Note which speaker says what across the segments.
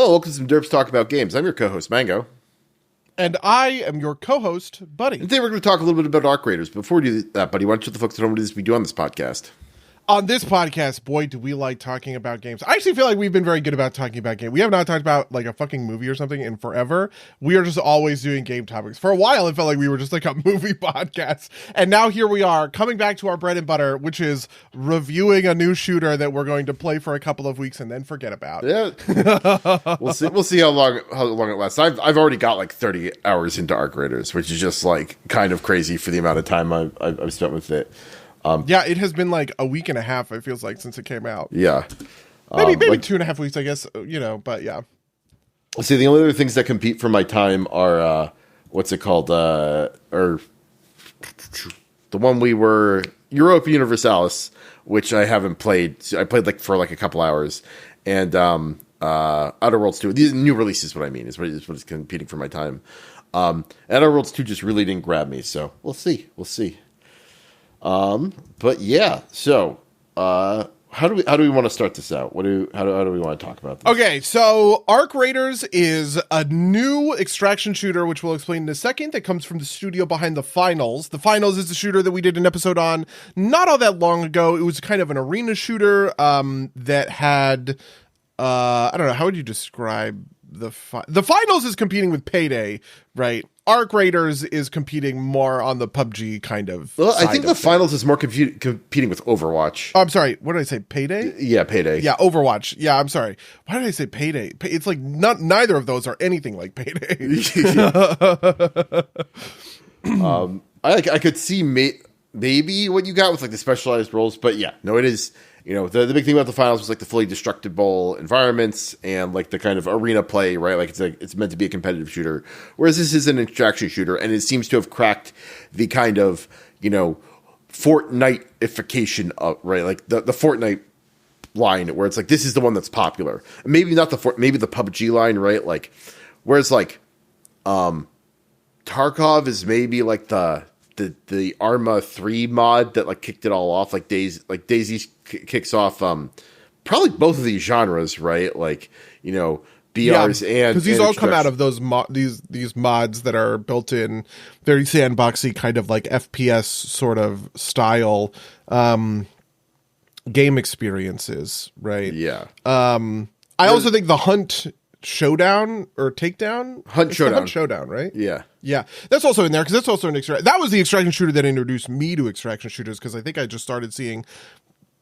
Speaker 1: Hello, welcome to some Derps Talk About Games. I'm your co-host, Mango.
Speaker 2: And I am your co-host, Buddy.
Speaker 1: And today we're going to talk a little bit about Arc Raiders. Before we do that, Buddy, why don't you tell the folks at home what it is we do on this podcast?
Speaker 2: On this podcast, boy, do we like talking about games. I actually feel like we've been very good about talking about games. We have not talked about like a fucking movie or something in forever. We are just always doing game topics. For a while, it felt like we were just like a movie podcast. And now here we are coming back to our bread and butter, which is reviewing a new shooter that we're going to play for a couple of weeks and then forget about.
Speaker 1: Yeah. We'll see how long it lasts. I've already got like 30 hours into Arc Raiders, which is just like kind of crazy for the amount of time I've spent with it.
Speaker 2: Yeah, it has been like a week and a half, it feels like, since it came out.
Speaker 1: Yeah.
Speaker 2: Maybe like 2.5 weeks, I guess, but yeah.
Speaker 1: See, the only other things that compete for my time are, what's it called? Or the one we were, Europa Universalis, which I haven't played. I played like for like a couple hours. And Outer Worlds 2. These new releases, what I mean, is what is competing for my time. Outer Worlds 2 just really didn't grab me, so we'll see. But yeah, so how do we want to start this out? How do we want to talk about this?
Speaker 2: Okay, so Arc Raiders is a new extraction shooter, which we'll explain in a second, that comes from the studio behind The Finals. The Finals is a shooter that we did an episode on not all that long ago. It was kind of an arena shooter that had I don't know, how would you describe the Finals is competing with Payday, right? Arc Raiders is competing more on the PUBG kind of.
Speaker 1: Well, I think the Finals is more competing with Overwatch.
Speaker 2: Oh, I'm sorry. What did I say? Payday?
Speaker 1: Yeah, Payday.
Speaker 2: Yeah, Overwatch. Yeah, I'm sorry. Why did I say Payday? It's like neither of those are anything like Payday.
Speaker 1: I could see maybe what you got with like the specialized roles, but yeah, no, it is. The big thing about the Finals was like the fully destructible environments and like the kind of arena play, right? Like it's meant to be a competitive shooter, whereas this is an extraction shooter, and it seems to have cracked the kind of Fortnite-ification of, right? Like the Fortnite line where it's like this is the one that's popular. Maybe not maybe the PUBG line, right? Like whereas like Tarkov is maybe like the Arma 3 mod that like kicked it all off. Like Daisy kicks off probably both of these genres, right? Like BRs and
Speaker 2: because these all come out of those these mods that are built in, very sandboxy kind of like FPS sort of style game experiences, right?
Speaker 1: Yeah.
Speaker 2: I also think the Hunt Showdown or Takedown?
Speaker 1: Hunt
Speaker 2: Showdown, right?
Speaker 1: Yeah.
Speaker 2: Yeah. That's also in there because that's also an that was the extraction shooter that introduced me to extraction shooters, because I think I just started seeing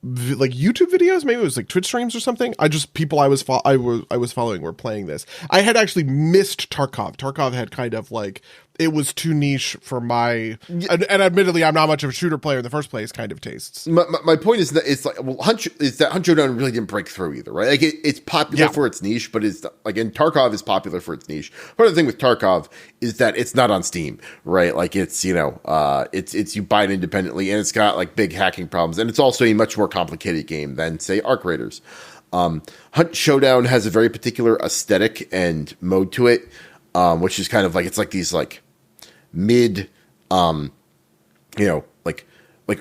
Speaker 2: like YouTube videos, maybe it was like Twitch streams or something. People I was following were playing this. I had actually missed Tarkov. Tarkov had kind of like, it was too niche for my, and admittedly, I'm not much of a shooter player in the first place, kind of tastes.
Speaker 1: My point is that it's like, Hunt Showdown really didn't break through either, right? Like it's popular for its niche, but it's like, and Tarkov is popular for its niche. Part of the thing with Tarkov is that it's not on Steam, right? Like it's you buy it independently, and it's got like big hacking problems, and it's also a much more complicated game than say Arc Raiders. Hunt Showdown has a very particular aesthetic and mode to it, which is kind of like, it's like these like mid, like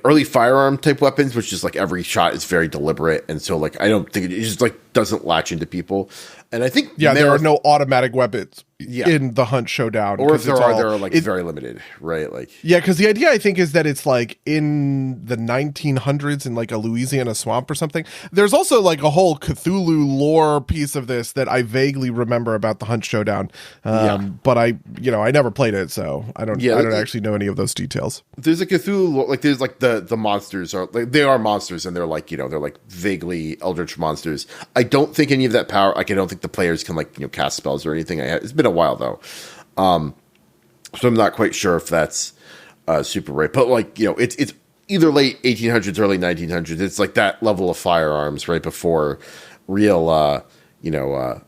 Speaker 1: early firearm type weapons, which is like every shot is very deliberate, and so like I don't think it just like doesn't latch into people. And I think
Speaker 2: there are no automatic weapons in the Hunt Showdown,
Speaker 1: or if there are like very limited, right? Like
Speaker 2: because the idea I think is that it's like in the 1900s in like a Louisiana swamp or something. There's also like a whole Cthulhu lore piece of this that I vaguely remember about the Hunt Showdown, but I never played it, so I don't actually know any of those details.
Speaker 1: There's a Cthulhu, like there's like the monsters are like, they are monsters, and they're like they're like vaguely eldritch monsters. I don't think any of that power, like I don't think the players can like cast spells or anything. It's been a while though, so I'm not quite sure if that's super right. But like it's either late 1800s, early 1900s. It's like that level of firearms right before real real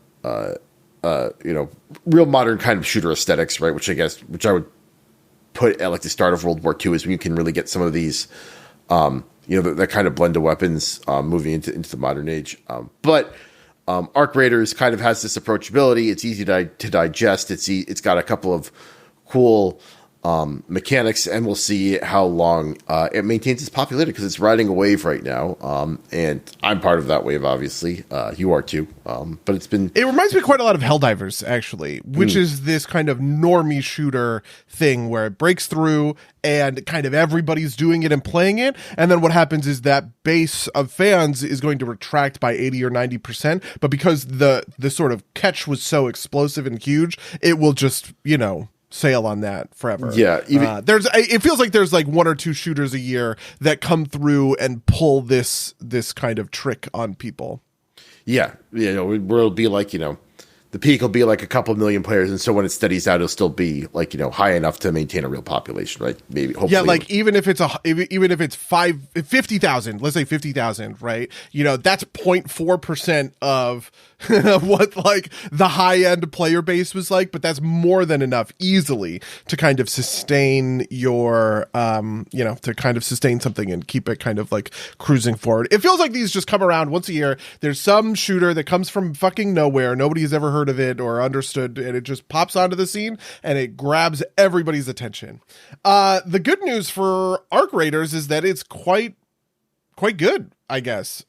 Speaker 1: modern kind of shooter aesthetics, right? Which I would put at like the start of World War II is when you can really get some of these that kind of blend of weapons moving into the modern age. But Arc Raiders kind of has this approachability. It's easy to digest. It's got a couple of cool mechanics, and we'll see how long it maintains its popularity, because it's riding a wave right now. And I'm part of that wave, obviously. You are too. But it
Speaker 2: reminds me quite a lot of Helldivers, actually, which is this kind of normie shooter thing where it breaks through and kind of everybody's doing it and playing it. And then what happens is that base of fans is going to retract by 80 or 90%. But because the sort of catch was so explosive and huge, it will just, sail on that forever.
Speaker 1: Yeah.
Speaker 2: It feels like there's like one or two shooters a year that come through and pull this kind of trick on people.
Speaker 1: Yeah. It'll be like, the peak will be like a couple million players, and so when it steadies out, it'll still be like, high enough to maintain a real population, right? Maybe, hopefully.
Speaker 2: Yeah, like even if it's 50,000, let's say 50,000, right? That's 0.4% of what like the high end player base was like, but that's more than enough easily to kind of sustain your, to kind of sustain something and keep it kind of like cruising forward. It feels like these just come around once a year. There's some shooter that comes from fucking nowhere. Nobody's ever heard of it or understood, and it just pops onto the scene and it grabs everybody's attention. The good news for Arc Raiders is that it's quite good, I guess.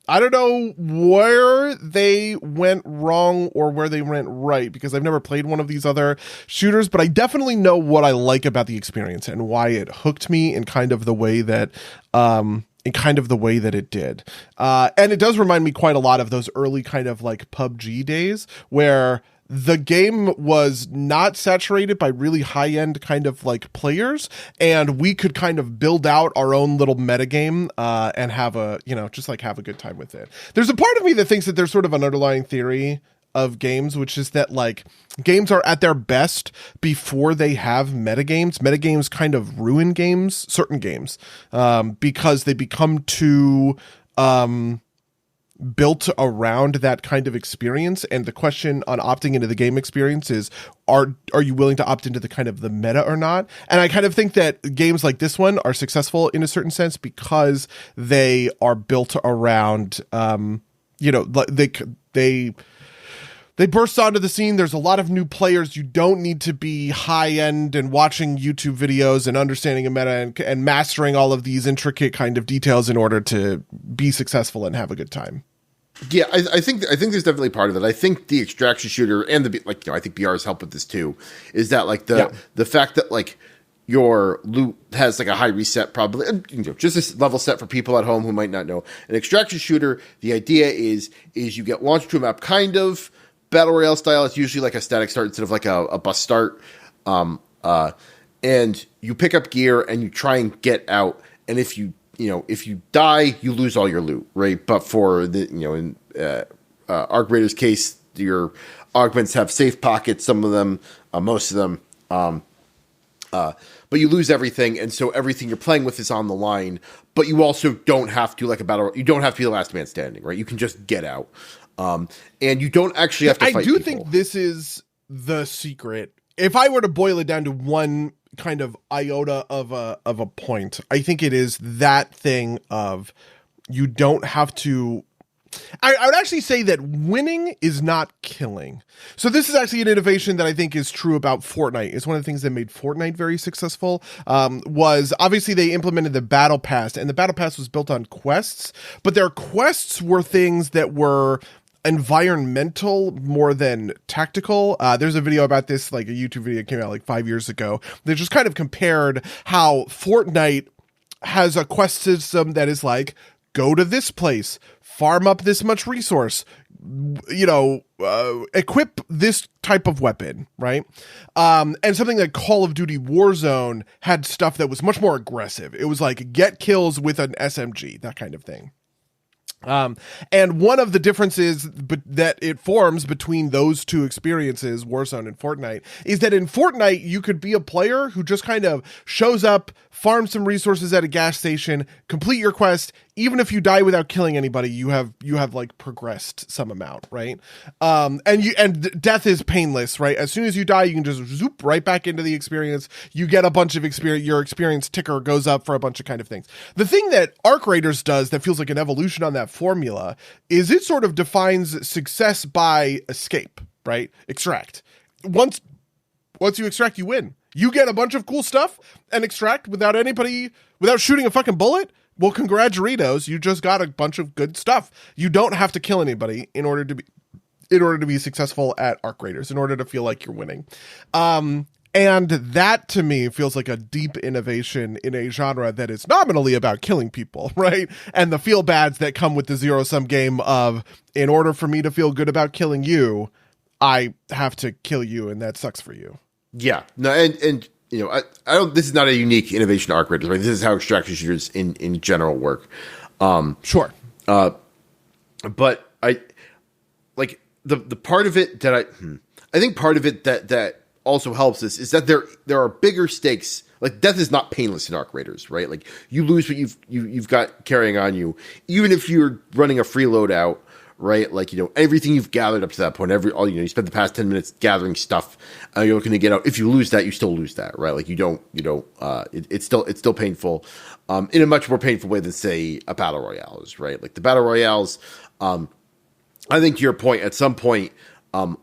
Speaker 2: I don't know where they went wrong or where they went right, because I've never played one of these other shooters, but I definitely know what I like about the experience and why it hooked me in kind of the way that it did. And it does remind me quite a lot of those early kind of like PUBG days where the game was not saturated by really high-end kind of like players, and we could kind of build out our own little metagame and have a good time with it. There's a part of me that thinks that there's sort of an underlying theory of games, which is that like games are at their best before they have metagames. Metagames kind of ruin games, certain games, because they become too built around that kind of experience. And the question on opting into the game experience is, are you willing to opt into the kind of the meta or not? And I kind of think that games like this one are successful in a certain sense because they are built around, they burst onto the scene. There's a lot of new players. You don't need to be high end and watching YouTube videos and understanding a meta and mastering all of these intricate kind of details in order to be successful and have a good time.
Speaker 1: Yeah, I think there's definitely part of it. I think the extraction shooter and I think BR's help with this too, is that like the fact that like your loot has like a high reset probably, just a level set for people at home who might not know. An extraction shooter, the idea is you get launched to a map kind of battle royale style. It's usually like a static start instead of like a bus start. And you pick up gear and you try and get out. And if you die, you lose all your loot, right? But for in Arc Raiders case, your augments have safe pockets, some of them, most of them. But you lose everything, and so everything you're playing with is on the line. But you also don't have to you don't have to be the last man standing, right? You can just get out. And you don't actually have to fight people.
Speaker 2: Think this is the secret. If I were to boil it down to one kind of iota of a point, I think it is that thing of you don't have to. I would actually say that winning is not killing. So this is actually an innovation that I think is true about Fortnite. It's one of the things that made Fortnite very successful. Was obviously they implemented the Battle Pass, and the Battle Pass was built on quests, but their quests were things that were environmental more than tactical. There's a video about this, like a YouTube video that came out like 5 years ago. They just kind of compared how Fortnite has a quest system that is like, go to this place, farm up this much resource, equip this type of weapon, right? And something like Call of Duty Warzone had stuff that was much more aggressive. It was like get kills with an SMG, that kind of thing. And one of the differences that it forms between those two experiences, Warzone and Fortnite, is that in Fortnite, you could be a player who just kind of shows up, farms some resources at a gas station, complete your quest. Even if you die without killing anybody, you have like progressed some amount, right? And death is painless, right? As soon as you die, you can just zoop right back into the experience. You get a bunch of experience. Your experience ticker goes up for a bunch of kind of things. The thing that Arc Raiders does that feels like an evolution on that formula is it sort of defines success by escape, right? Extract. Once you extract, you win. You get a bunch of cool stuff and extract without shooting a fucking bullet. Well, congraturitos, you just got a bunch of good stuff. You don't have to kill anybody in order to be successful at Arc Raiders, in order to feel like you're winning. And that, to me, feels like a deep innovation in a genre that is nominally about killing people, right? And the feel-bads that come with the zero-sum game of, in order for me to feel good about killing you, I have to kill you, and that sucks for you.
Speaker 1: Yeah. No, and you know, I don't. This is not a unique innovation to Arc Raiders, right? This is how extraction shooters in general work.
Speaker 2: Sure.
Speaker 1: But I like the part of it that I think part of it that also helps is that there are bigger stakes. Like, death is not painless in Arc Raiders, right? Like, you lose what you've got carrying on you, even if you're running a free loadout, right? Like, you know, everything you've gathered up to that point, you spent the past 10 minutes gathering stuff, you're looking to get out. If you lose that, you still lose that, right? Like, it's still painful, in a much more painful way than, say, a battle royale is, right? Like, the battle royales, I think to your point, at some point,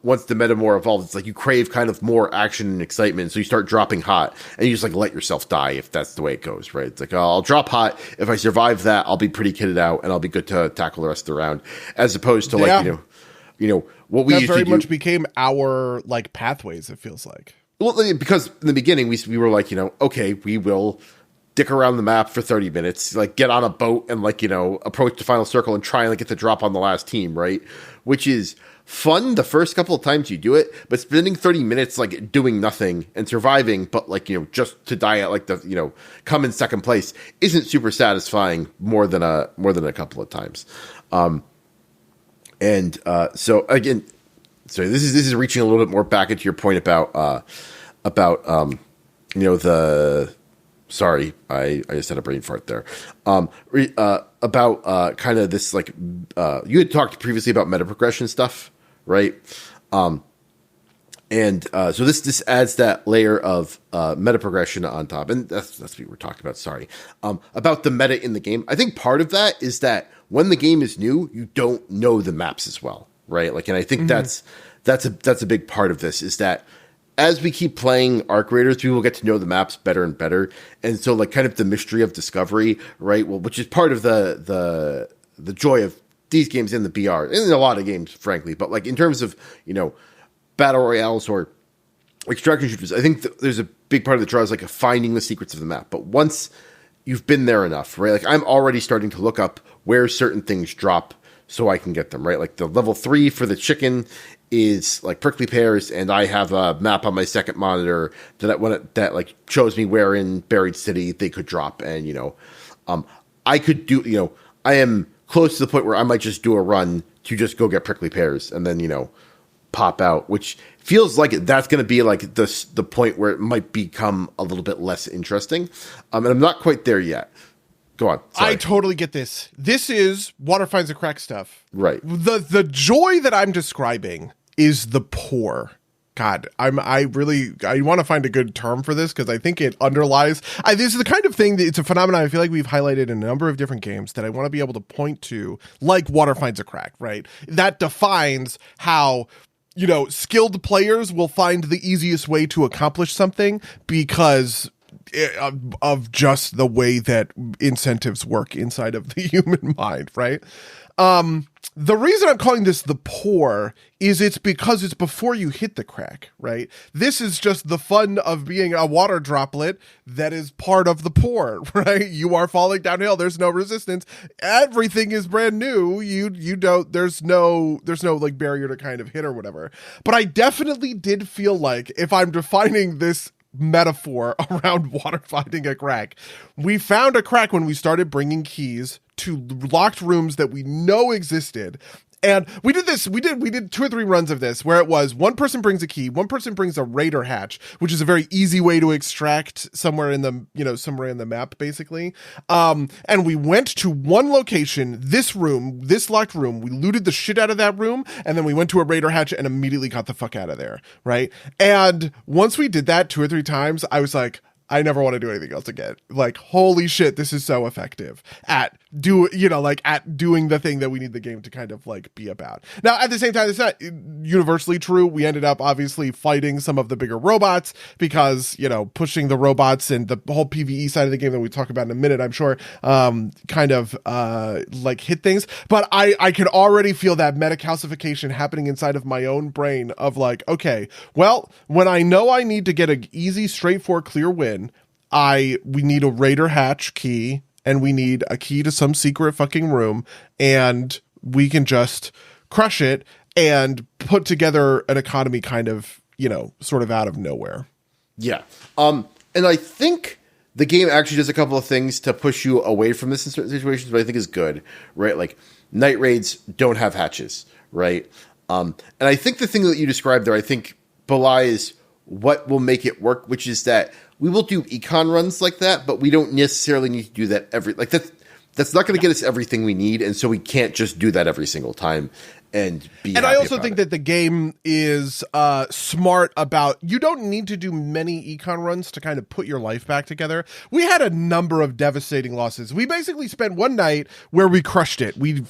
Speaker 1: once the meta more evolves, it's like you crave kind of more action and excitement. So you start dropping hot and you just like let yourself die if that's the way it goes, right? It's like, oh, I'll drop hot. If I survive that, I'll be pretty kitted out and I'll be good to tackle the rest of the round, as opposed to like, you know, what we
Speaker 2: that
Speaker 1: used
Speaker 2: very
Speaker 1: to do.
Speaker 2: much became our like pathways. It feels like,
Speaker 1: well, because in the beginning we were like, you know, okay, we will dick around the map for 30 minutes, like get on a boat and like, you know, approach the final circle and try and like get the drop on the last team, right? Which is fun the first couple of times you do it, but spending 30 minutes like doing nothing and surviving, but like, you know, just to die at like the, you know, come in second place isn't super satisfying more than a couple of times. So again, so this is reaching a little bit more back into your point about you know, sorry, I just had a brain fart there. About kind of this, like, you had talked previously about meta progression stuff, right? So this adds that layer of meta progression on top, and that's what we were talking about. Sorry, about the meta in the game. I think part of that is that when the game is new, you don't know the maps as well, right? Like, and I think that's a big part of this, is that as we keep playing Arc Raiders, we will get to know the maps better and better. And so, like, kind of the mystery of discovery, right? Well, which is part of the joy of these games in the BR, and in a lot of games, frankly. But, like, in terms of, you know, battle royales or extraction shooters, I think there's a big part of the draw is, like, finding the secrets of the map. But once you've been there enough, right? Like, I'm already starting to look up where certain things drop so I can get them, right? Like, the level 3 for the chicken is like prickly pears, and I have a map on my second monitor that like shows me where in Buried City they could drop. And, you know, I could do, you know, I am close to the point where I might just do a run to just go get prickly pears and then, you know, pop out, which feels like that's going to be like the point where it might become a little bit less interesting. And I'm not quite there yet. Go on. Sorry.
Speaker 2: I totally get this. This is Water Finds a Crack stuff.
Speaker 1: Right.
Speaker 2: The joy that I'm describing is the pour. God, I want to find a good term for this, because I think it underlies. This is the kind of thing that it's a phenomenon I feel like we've highlighted in a number of different games that I want to be able to point to, like Water Finds a Crack, right? That defines how, you know, skilled players will find the easiest way to accomplish something because of just the way that incentives work inside of the human mind, right? The reason I'm calling this the pour is it's because it's before you hit the crack, right? This is just the fun of being a water droplet that is part of the pour, right? You are falling downhill. There's no resistance. Everything is brand new. There's no like barrier to kind of hit or whatever. But I definitely did feel like, if I'm defining this metaphor around water finding a crack, we found a crack when we started bringing keys to locked rooms that we know existed. And we did 2 or 3 runs of this where it was one person brings a key, one person brings a raider hatch, which is a very easy way to extract somewhere in the map, basically. And we went to one location, this locked room, we looted the shit out of that room, and then we went to a raider hatch and immediately got the fuck out of there, right? And once we did that 2 or 3 times, I was like, I never want to do anything else again. Like, holy shit, this is so effective at doing the thing that we need the game to kind of like be about. Now, at the same time, it's not universally true. We ended up obviously fighting some of the bigger robots because, pushing the robots and the whole PvE side of the game that we talk about in a minute, I'm sure, kind of like hit things. But I can already feel that meta-calcification happening inside of my own brain of like, okay, well, when I know I need to get an easy, straightforward, clear win, we need a Raider hatch key, and we need a key to some secret fucking room, and we can just crush it and put together an economy kind of, sort of out of nowhere.
Speaker 1: Yeah. And I think the game actually does a couple of things to push you away from this in certain situations, but I think is good, right? Like, night raids don't have hatches, right? And I think the thing that you described there, I think belies what will make it work, which is that we will do econ runs like that, but we don't necessarily need to do that that's not going to get us everything we need, and so we can't just do that every single time and be happy
Speaker 2: I also
Speaker 1: about
Speaker 2: think
Speaker 1: it.
Speaker 2: that the game is smart about, you don't need to do many econ runs to kind of put your life back together. We had a number of devastating losses. We basically spent one night where we crushed it. We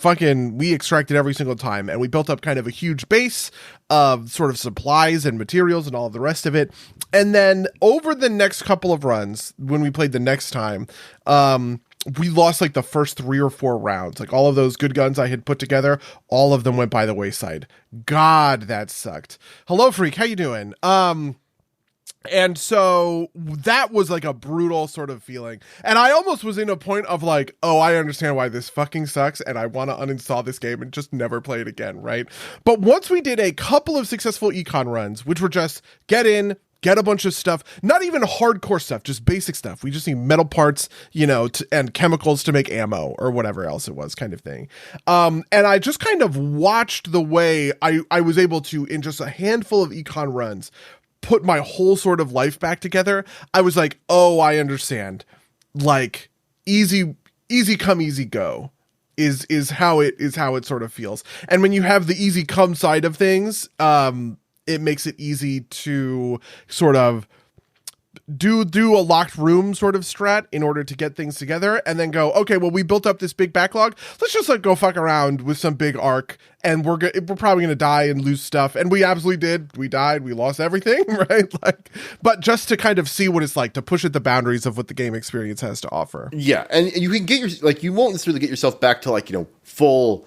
Speaker 2: extracted every single time, and we built up kind of a huge base of sort of supplies and materials and all of the rest of it. And then over the next couple of runs, when we played the next time, we lost like the first 3 or 4 rounds. Like, all of those good guns I had put together, all of them went by the wayside. God, that sucked. Hello, Freak. How you doing? And so that was like a brutal sort of feeling. And I almost was in a point of like, oh, I understand why this fucking sucks, and I want to uninstall this game and just never play it again, right? But once we did a couple of successful econ runs, which were just get in, get a bunch of stuff, not even hardcore stuff, just basic stuff. We just need metal parts, and chemicals to make ammo or whatever else it was, kind of thing. And I just kind of watched the way I was able to, in just a handful of econ runs, put my whole sort of life back together. I was like, oh, I understand. Like, easy come, easy go is how it sort of feels. And when you have the easy come side of things, it makes it easy to sort of do a locked room sort of strat in order to get things together, and then go, okay, well, we built up this big backlog. Let's just like go fuck around with some big arc, and we're probably going to die and lose stuff. And we absolutely did. We died. We lost everything, right? Like, but just to kind of see what it's like to push at the boundaries of what the game experience has to offer.
Speaker 1: Yeah. And you can get you won't necessarily get yourself back to like, full,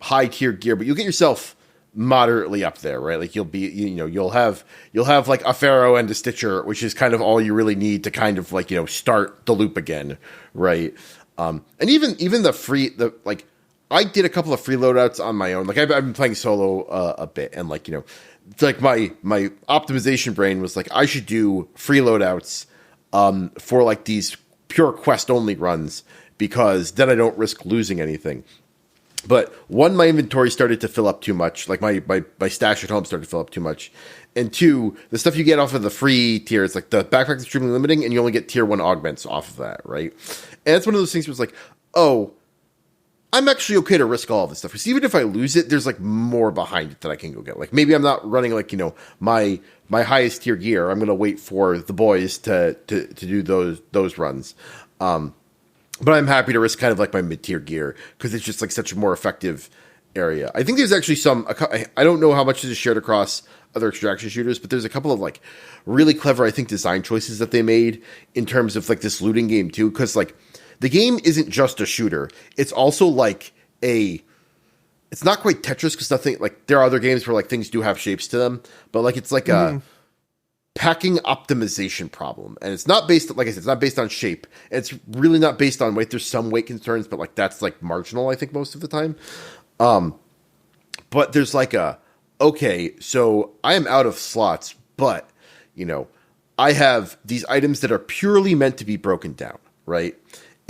Speaker 1: high tier gear, but you'll get yourself moderately up there, right? Like, you'll be, you'll have like a Pharaoh and a Stitcher, which is kind of all you really need to kind of like, start the loop again, right? And even I did a couple of free loadouts on my own. Like, I've been playing solo a bit, and like, it's like my optimization brain was like, I should do free loadouts for like these pure quest only runs, because then I don't risk losing anything. But one, my inventory started to fill up too much. Like, my stash at home started to fill up too much. And 2, the stuff you get off of the free tiers, like the backpack is extremely limiting, and you only get tier 1 augments off of that, right? And it's one of those things where it's like, oh, I'm actually okay to risk all of this stuff. Because even if I lose it, there's like more behind it that I can go get. Like, maybe I'm not running like, my highest tier gear. I'm going to wait for the boys to do those runs. But I'm happy to risk kind of like my mid-tier gear, because it's just like such a more effective area. I think there's actually I don't know how much this is shared across other extraction shooters, but there's a couple of like really clever, I think, design choices that they made in terms of like this looting game too. Because like, the game isn't just a shooter. It's also like it's not quite Tetris, because nothing, like, there are other games where like things do have shapes to them, but like, it's like a packing optimization problem. And it's not based, like I said, it's not based on shape. It's really not based on weight. There's some weight concerns, but like, that's like marginal, I think, most of the time. But there's like okay, so I am out of slots, but I have these items that are purely meant to be broken down, right?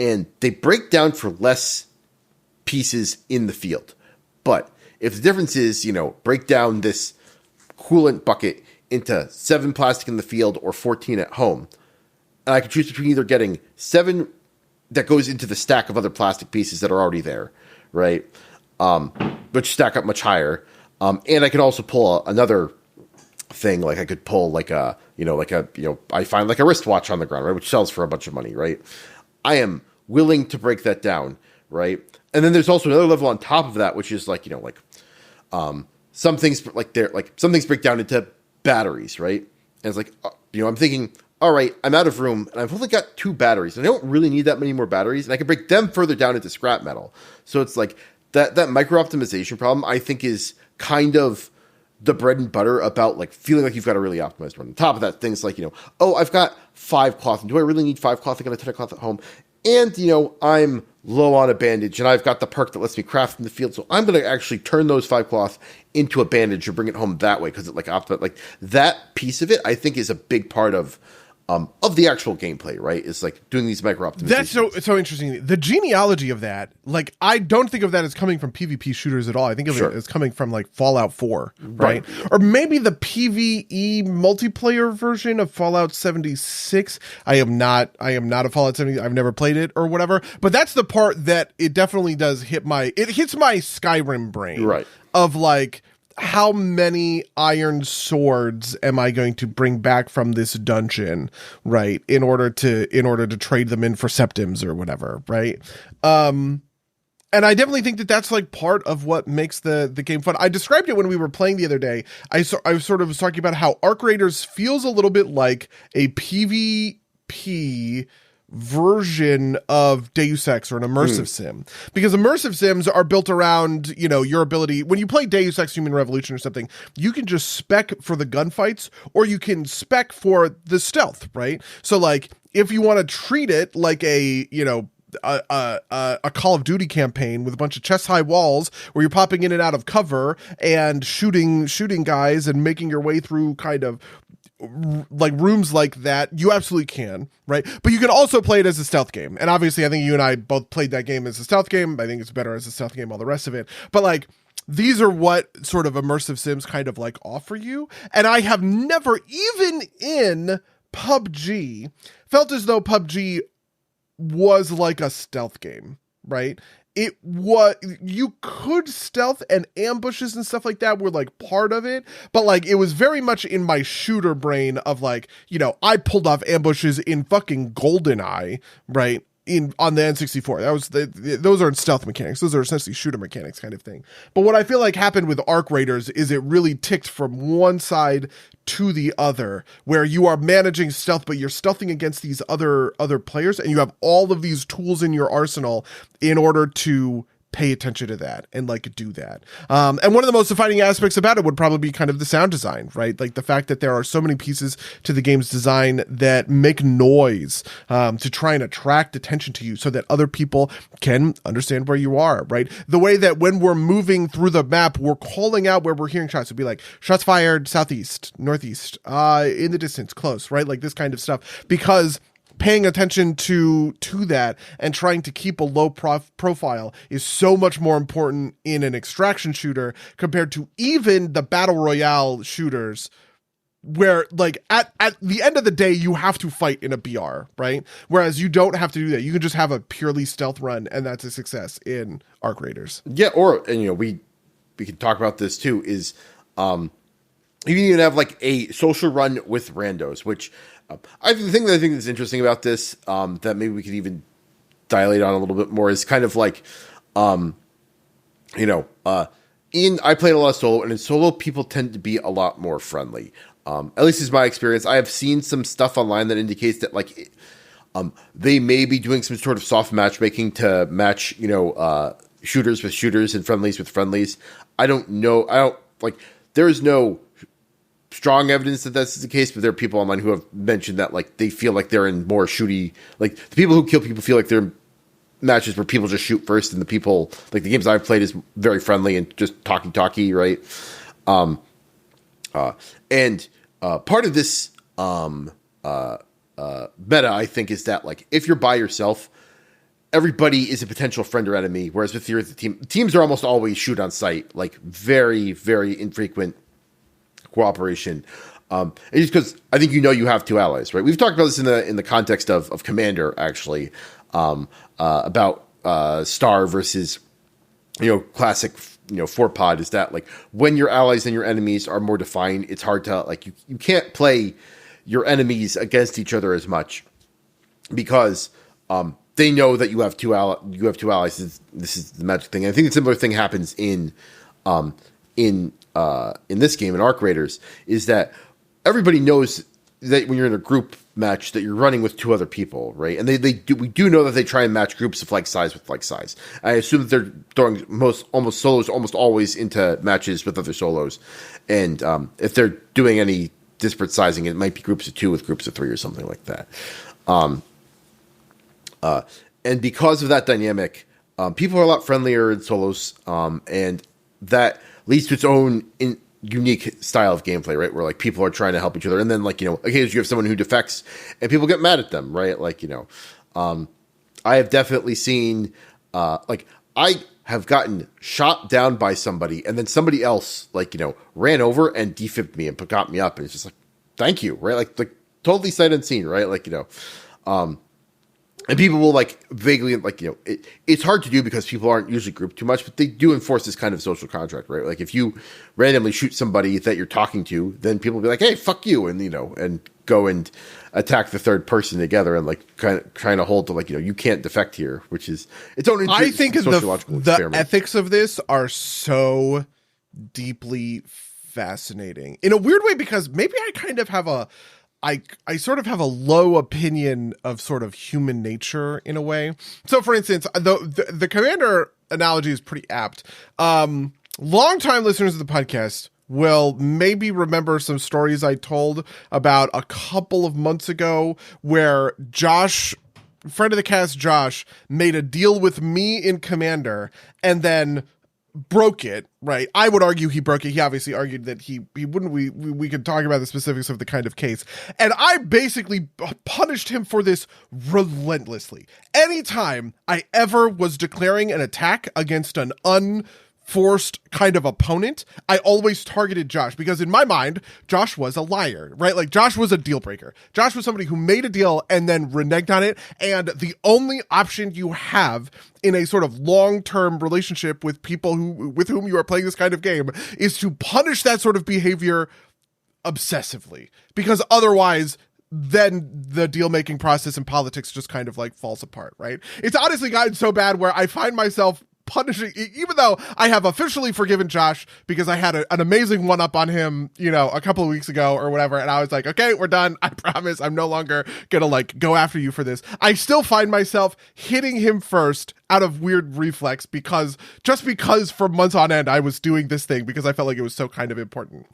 Speaker 1: And they break down for less pieces in the field. But if the difference is, break down this coolant bucket into 7 plastic in the field or 14 at home, and I can choose between either getting 7 that goes into the stack of other plastic pieces that are already there, right? Which stack up much higher. And I can also pull another thing, like I could pull like a, I find like a wristwatch on the ground, right, which sells for a bunch of money, right? I am willing to break that down, right? And then there's also another level on top of that, which is like, some things some things break down into batteries, right? And it's like, I'm thinking, all right, I'm out of room and I've only got 2 batteries and I don't really need that many more batteries, and I can break them further down into scrap metal. So it's like that micro optimization problem, I think, is kind of the bread and butter about like feeling like you've got a really optimized one. On top of that, things like, I've got 5 cloth, and do I really need 5 cloth? I got a ton of cloth at home. And, I'm low on a bandage, and I've got the perk that lets me craft in the field, so I'm going to actually turn those 5 cloth into a bandage or bring it home that way, because it like that piece of it, I think, is a big part of the actual gameplay, right? It's like doing these micro optimizations.
Speaker 2: That's so interesting. The genealogy of that, like, I don't think of that as coming from PvP shooters at all. I think of it as coming from like Fallout 4, right? Or maybe the PvE multiplayer version of Fallout 76. I am not a Fallout 70. I've never played it or whatever, but that's the part that it definitely does hits my Skyrim brain,
Speaker 1: right? Of
Speaker 2: like, how many iron swords am I going to bring back from this dungeon, right? In order to trade them in for septims or whatever, right? And I definitely think that that's like part of what makes the game fun. I described it when we were playing the other day. I sort of was talking about how Arc Raiders feels a little bit like a PvP version of Deus Ex or an immersive sim, because immersive sims are built around, your ability. When you play Deus Ex Human Revolution or something, you can just spec for the gunfights or you can spec for the stealth, right? So like, if you want to treat it like a Call of Duty campaign with a bunch of chest high walls where you're popping in and out of cover and shooting guys and making your way through kind of like rooms like that, you absolutely can, right? But you can also play it as a stealth game. And obviously I think you and I both played that game as a stealth game. I think it's better as a stealth game, all the rest of it. But like, these are what sort of immersive sims kind of like offer you. And I have never, even in PUBG, felt as though PUBG was like a stealth game, right? It was, you could stealth, and ambushes and stuff like that were like part of it, but like it was very much in my shooter brain of like, I pulled off ambushes in fucking GoldenEye, right? On the N64. That was those aren't stealth mechanics. Those are essentially shooter mechanics kind of thing. But what I feel like happened with Arc Raiders is it really ticked from one side to the other, where you are managing stealth, but you're stealthing against these other players, and you have all of these tools in your arsenal in order to pay attention to that and like do that. And one of the most defining aspects about it would probably be kind of the sound design, right? Like the fact that there are so many pieces to the game's design that make noise to try and attract attention to you so that other people can understand where you are, right? The way that when we're moving through the map, we're calling out where we're hearing shots. It'd be like, shots fired, southeast, northeast, in the distance, close, right? Like this kind of stuff, because paying attention to that and trying to keep a low profile is so much more important in an extraction shooter compared to even the battle royale shooters, where like at the end of the day you have to fight in a BR, right? Whereas you don't have to do that. You can just have a purely stealth run, and that's a success in Arc Raiders.
Speaker 1: Yeah, and we can talk about this too, is you can even have like a social run with randos, which I think is interesting about this, that maybe we could even dilate on a little bit more, is kind of like, I played a lot of solo, and in solo, people tend to be a lot more friendly. At least is my experience. I have seen some stuff online that indicates that like, they may be doing some sort of soft matchmaking to match, shooters with shooters and friendlies with friendlies. I don't know. There is no strong evidence that that's the case, but there are people online who have mentioned that like they feel like they're in more shooty, like the people who kill people feel like they're in matches where people just shoot first, and the people, like the games I've played, is very friendly and just talky, right? And part of this meta, I think, is that like if you're by yourself, everybody is a potential friend or enemy, whereas if you're with the teams are almost always shoot on sight, like very, very infrequent cooperation. And just because I think you have two allies, right? We've talked about this in the context of Commander, actually, about Star versus classic, 4-pod is that like when your allies and your enemies are more defined, it's hard to like, you can't play your enemies against each other as much because, they know that you have two allies. This is the magic thing. And I think a similar thing happens in this game in Arc Raiders is that everybody knows that when you're in a group match that you're running with 2 other people, right? And we do know that they try and match groups of like size with like size. I assume that they're throwing almost solos almost always into matches with other solos. And if they're doing any disparate sizing, it might be groups of 2 with groups of 3 or something like that. And because of that dynamic, people are a lot friendlier in solos, and that leads to its own unique style of gameplay, right? Where like people are trying to help each other, and then like occasionally you have someone who defects, and people get mad at them, right? Like I have definitely seen like I have gotten shot down by somebody, and then somebody else like ran over and defibbed me and got me up, and it's just like thank you, right? Like totally sight unseen, right? Like and people will like vaguely like it's hard to do because people aren't usually grouped too much, but they do enforce this kind of social contract, right? Like if you randomly shoot somebody that you're talking to, then people will be like, "Hey, fuck you," and and go and attack the third person together and like trying to hold to like you can't defect here, which is its own.
Speaker 2: I think the ethics of this are so deeply fascinating in a weird way because maybe I kind of have I sort of have a low opinion of sort of human nature in a way. So, for instance, the commander analogy is pretty apt. Longtime listeners of the podcast will maybe remember some stories I told about a couple of months ago where Josh, friend of the cast Josh, made a deal with me in Commander and then broke it, right? I would argue he broke it. He obviously argued that he wouldn't. We could talk about the specifics of the kind of case. And I basically punished him for this relentlessly. Anytime I ever was declaring an attack against an unforced kind of opponent, I always targeted Josh because in my mind, Josh was a liar, right? Like Josh was a deal breaker. Josh was somebody who made a deal and then reneged on it. And the only option you have in a sort of long-term relationship with people with whom you are playing this kind of game is to punish that sort of behavior obsessively, because otherwise then the deal-making process in politics just kind of like falls apart, right? It's honestly gotten so bad where I find myself punishing, even though I have officially forgiven Josh because I had an amazing one-up on him, a couple of weeks ago or whatever, and I was like, okay, we're done. I promise I'm no longer gonna like go after you for this. I still find myself hitting him first out of weird reflex because for months on end I was doing this thing because I felt like it was so kind of important.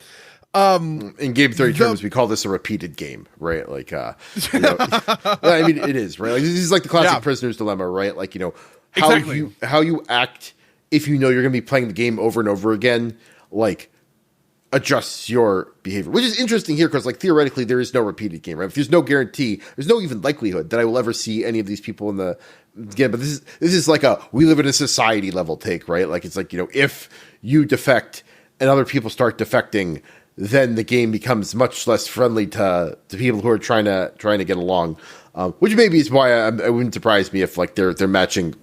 Speaker 1: In game theory terms, we call this a repeated game, right? Like, I mean, it is, right? Like, this is like the classic prisoner's dilemma, right? Like, how you act if you know you're going to be playing the game over and over again, like adjusts your behavior, which is interesting here because like theoretically there is no repeated game, right? If there's no guarantee, there's no even likelihood that I will ever see any of these people in the game. But this is like we live in a society level take, right? Like it's like, if you defect and other people start defecting, then the game becomes much less friendly to people who are trying to get along, which maybe is why it wouldn't surprise me if like they're matching.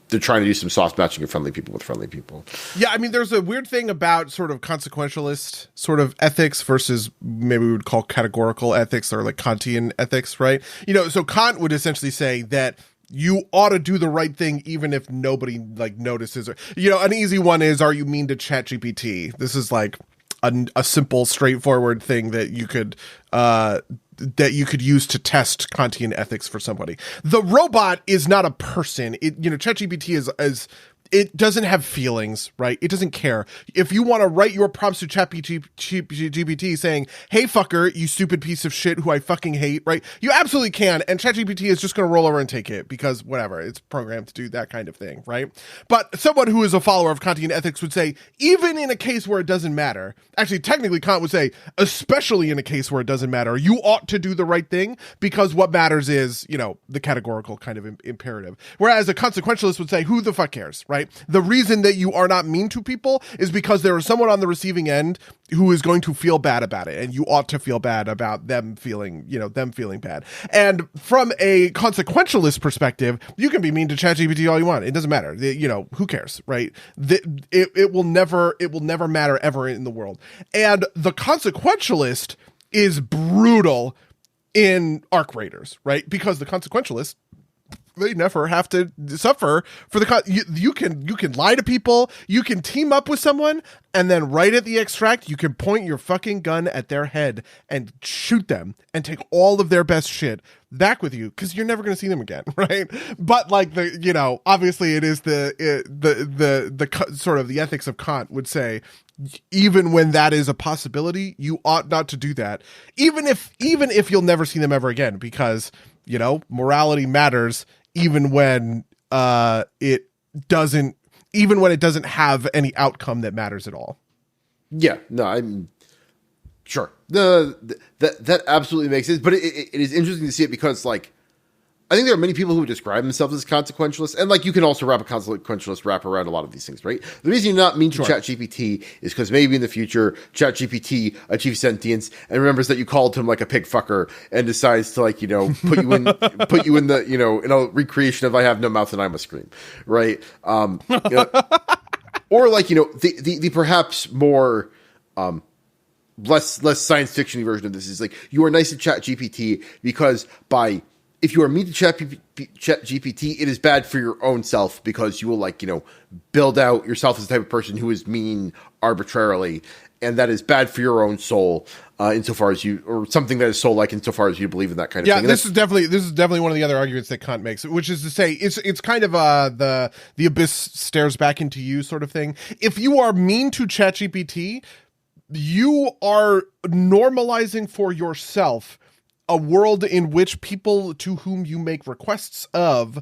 Speaker 1: They're trying to do some soft matching of friendly people with friendly people.
Speaker 2: Yeah, I mean, there's a weird thing about sort of consequentialist sort of ethics versus maybe we would call categorical ethics or like Kantian ethics, right? So Kant would essentially say that you ought to do the right thing even if nobody like notices. Or, an easy one is, are you mean to ChatGPT? This is like a simple, straightforward thing that you could use to test Kantian ethics for somebody. The robot is not a person. ChatGPT is it doesn't have feelings, right? It doesn't care. If you want to write your prompts to ChatGPT saying, "Hey fucker, you stupid piece of shit who I fucking hate," right? You absolutely can, and ChatGPT is just going to roll over and take it because whatever, it's programmed to do that kind of thing, right? But someone who is a follower of Kantian ethics would say, even in a case where it doesn't matter, actually technically Kant would say, especially in a case where it doesn't matter, you ought to do the right thing because what matters is, the categorical kind of imperative. Whereas a consequentialist would say, who the fuck cares, right? right? The reason that you are not mean to people is because there is someone on the receiving end who is going to feel bad about it, and you ought to feel bad about them feeling bad. And from a consequentialist perspective, you can be mean to ChatGPT all you want. It doesn't matter. Who cares, right? It will never matter ever in the world. And the consequentialist is brutal in Arc Raiders, right? Because the consequentialist, they never have to suffer for you can lie to people, you can team up with someone, and then right at the extract, you can point your fucking gun at their head and shoot them and take all of their best shit back with you, because you're never going to see them again, right? But like obviously it is the sort of the ethics of Kant would say, even when that is a possibility, you ought not to do that, even if you'll never see them ever again, because morality matters even when it doesn't have any outcome that matters at all.
Speaker 1: Yeah, no, I'm sure that absolutely makes sense. But it is interesting to see it because, like, I think there are many people who describe themselves as consequentialists, and like you can also wrap a consequentialist wrap around a lot of these things, right? The reason you're not mean to ChatGPT is because maybe in the future ChatGPT achieves sentience and remembers that you called him like a pig fucker and decides to, like, put you in the in a recreation of I have no mouth and I must scream, right? Or like the perhaps more less science fiction version of this is like you are nice to ChatGPT because if you are mean to ChatGPT, it is bad for your own self because you will build out yourself as the type of person who is mean arbitrarily, and that is bad for your own soul insofar as or something that is soul-like insofar as you believe in that kind of thing.
Speaker 2: Yeah, this is definitely one of the other arguments that Kant makes, which is to say it's kind of the abyss stares back into you sort of thing. If you are mean to ChatGPT, you are normalizing for yourself a world in which people to whom you make requests of,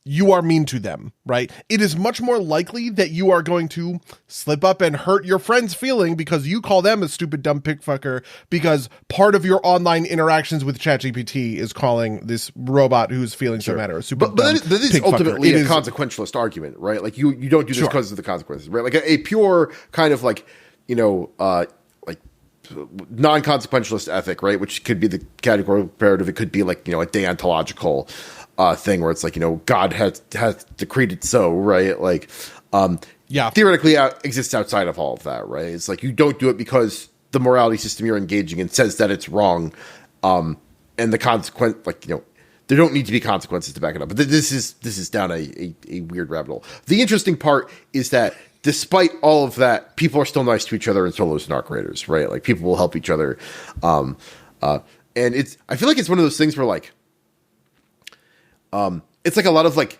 Speaker 2: you are mean to them, right? It is much more likely that you are going to slip up and hurt your friend's feeling because you call them a stupid, dumb pig fucker, because part of your online interactions with ChatGPT is calling this robot whose feelings don't matter a super dumb
Speaker 1: that is
Speaker 2: pig
Speaker 1: ultimately
Speaker 2: fucker.
Speaker 1: a consequentialist argument, right? Like you don't do this because of the consequences, right? Like a pure kind of like, non-consequentialist ethic, right? Which could be the categorical imperative. It could be like, a deontological thing where it's like, God has decreed it so, right? Like, theoretically exists outside of all of that, right? It's like you don't do it because the morality system you're engaging in says that it's wrong, and the consequence, there don't need to be consequences to back it up. But this is down a weird rabbit hole. The interesting part is that despite all of that, people are still nice to each other in solos and Arc Raiders, right? Like people will help each other. And I feel like it's one of those things where like, it's like a lot of like,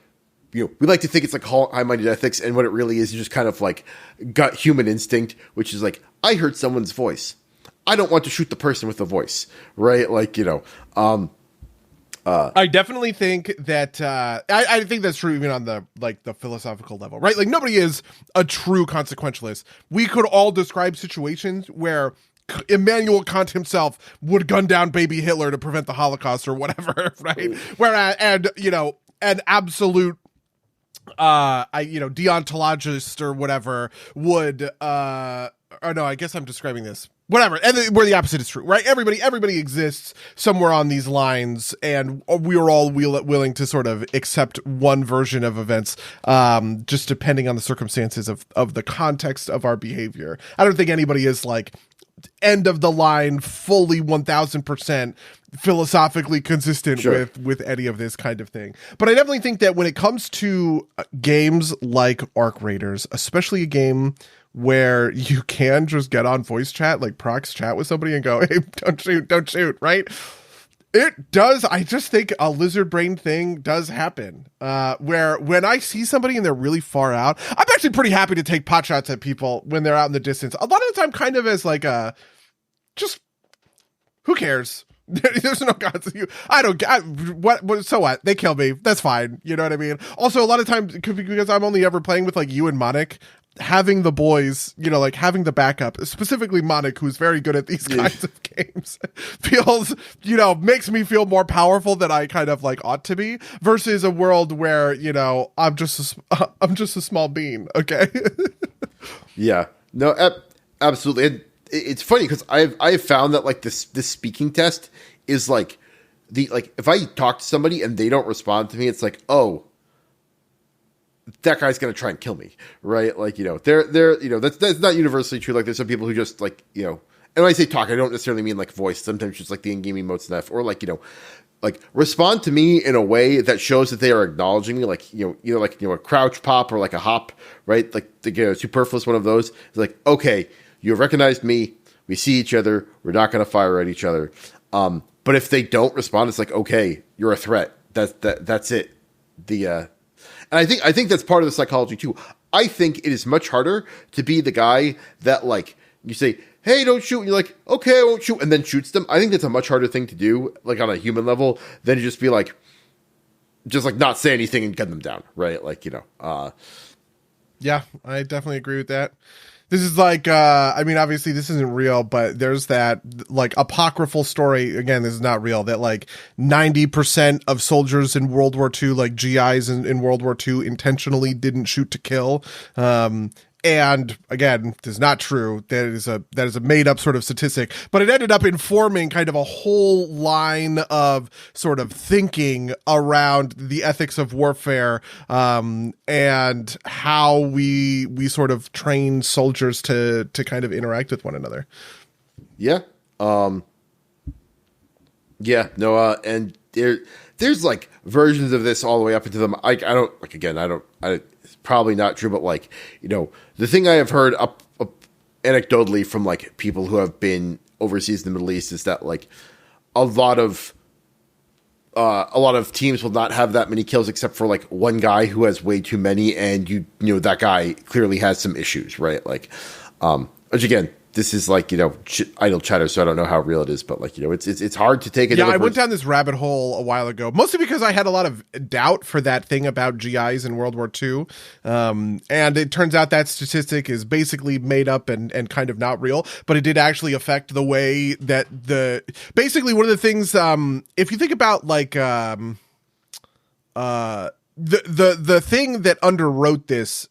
Speaker 1: we like to think it's like high-minded ethics, and what it really is just kind of like gut human instinct, which is like, I heard someone's voice. I don't want to shoot the person with the voice, right? Like,
Speaker 2: I definitely think that I think that's true even on the philosophical level, right? Like nobody is a true consequentialist. We could all describe situations where Immanuel Kant himself would gun down baby Hitler to prevent the Holocaust or whatever, right? Whereas an absolute deontologist or whatever would or no, I guess I'm describing this. Whatever, and where the opposite is true, right? Everybody exists somewhere on these lines, and we are all willing to sort of accept one version of events, just depending on the circumstances of the context of our behavior. I don't think anybody is like end of the line, fully 1000% philosophically consistent with any of this kind of thing. But I definitely think that when it comes to games like Arc Raiders, especially a game where you can just get on voice chat, like prox chat with somebody and go, hey, don't shoot, right? It does. I just think a lizard brain thing does happen, where when I see somebody and they're really far out, I'm actually pretty happy to take pot shots at people when they're out in the distance. A lot of the time kind of as like just who cares? There's no consequence. What? So what? They kill me. That's fine. You know what I mean? Also, a lot of times, because I'm only ever playing with like you and Monik, having the boys, like having the backup, specifically Monik, who's very good at these kinds of games, feels, makes me feel more powerful than I kind of like ought to be, versus a world where, I'm just a small bean. Okay.
Speaker 1: Yeah, no, absolutely. And it's funny because I've found that like this speaking test is like if I talk to somebody and they don't respond to me, it's like, oh, that guy's going to try and kill me. Right. Like, they're, that's not universally true. Like there's some people who just like, and when I say talk, I don't necessarily mean like voice, sometimes just like the in-game emotes and stuff, or like, like respond to me in a way that shows that they are acknowledging me. Like, either like, a crouch pop or like a hop, right? Like the superfluous one of those. It's like, okay, you have recognized me. We see each other. We're not going to fire at each other. But if they don't respond, it's like, okay, you're a threat. That's it. And I think that's part of the psychology too. I think it is much harder to be the guy that like you say, hey, don't shoot. And you're like, okay, I won't shoot. And then shoots them. I think that's a much harder thing to do, like on a human level, than to just be like, just like not say anything and gun them down. Right. Like,
Speaker 2: yeah, I definitely agree with that. This is like, obviously this isn't real, but there's that like apocryphal story. Again, this is not real, that like 90% of soldiers in World War II, like GIs in World War II, intentionally didn't shoot to kill. And again, this is not true. That is a made up sort of statistic, but it ended up informing kind of a whole line of sort of thinking around the ethics of warfare, and how we sort of train soldiers to kind of interact with one another.
Speaker 1: Yeah. And there's like versions of this all the way up into them. It's probably not true, but like, the thing I have heard up anecdotally from like people who have been overseas in the Middle East is that like a lot of teams will not have that many kills except for like one guy who has way too many, and that guy clearly has some issues, right? Like, which again, this is like, idle chatter, so I don't know how real it is, but like, it's hard to take it.
Speaker 2: Yeah, I went down this rabbit hole a while ago, mostly because I had a lot of doubt for that thing about GIs in World War II. And it turns out that statistic is basically made up and kind of not real, but it did actually affect the way that basically one of the things, if you think about like, the thing that underwrote this,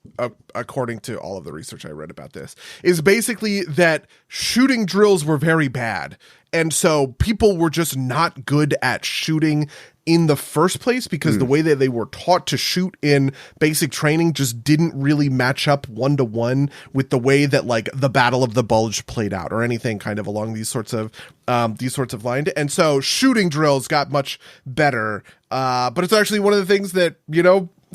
Speaker 2: according to all of the research I read about this, is basically that shooting drills were very bad. And so people were just not good at shooting in the first place because the way that they were taught to shoot in basic training just didn't really match up 1-to-1 with the way that like the Battle of the Bulge played out or anything kind of along these sorts of lines. And so shooting drills got much better. But it's actually one of the things that,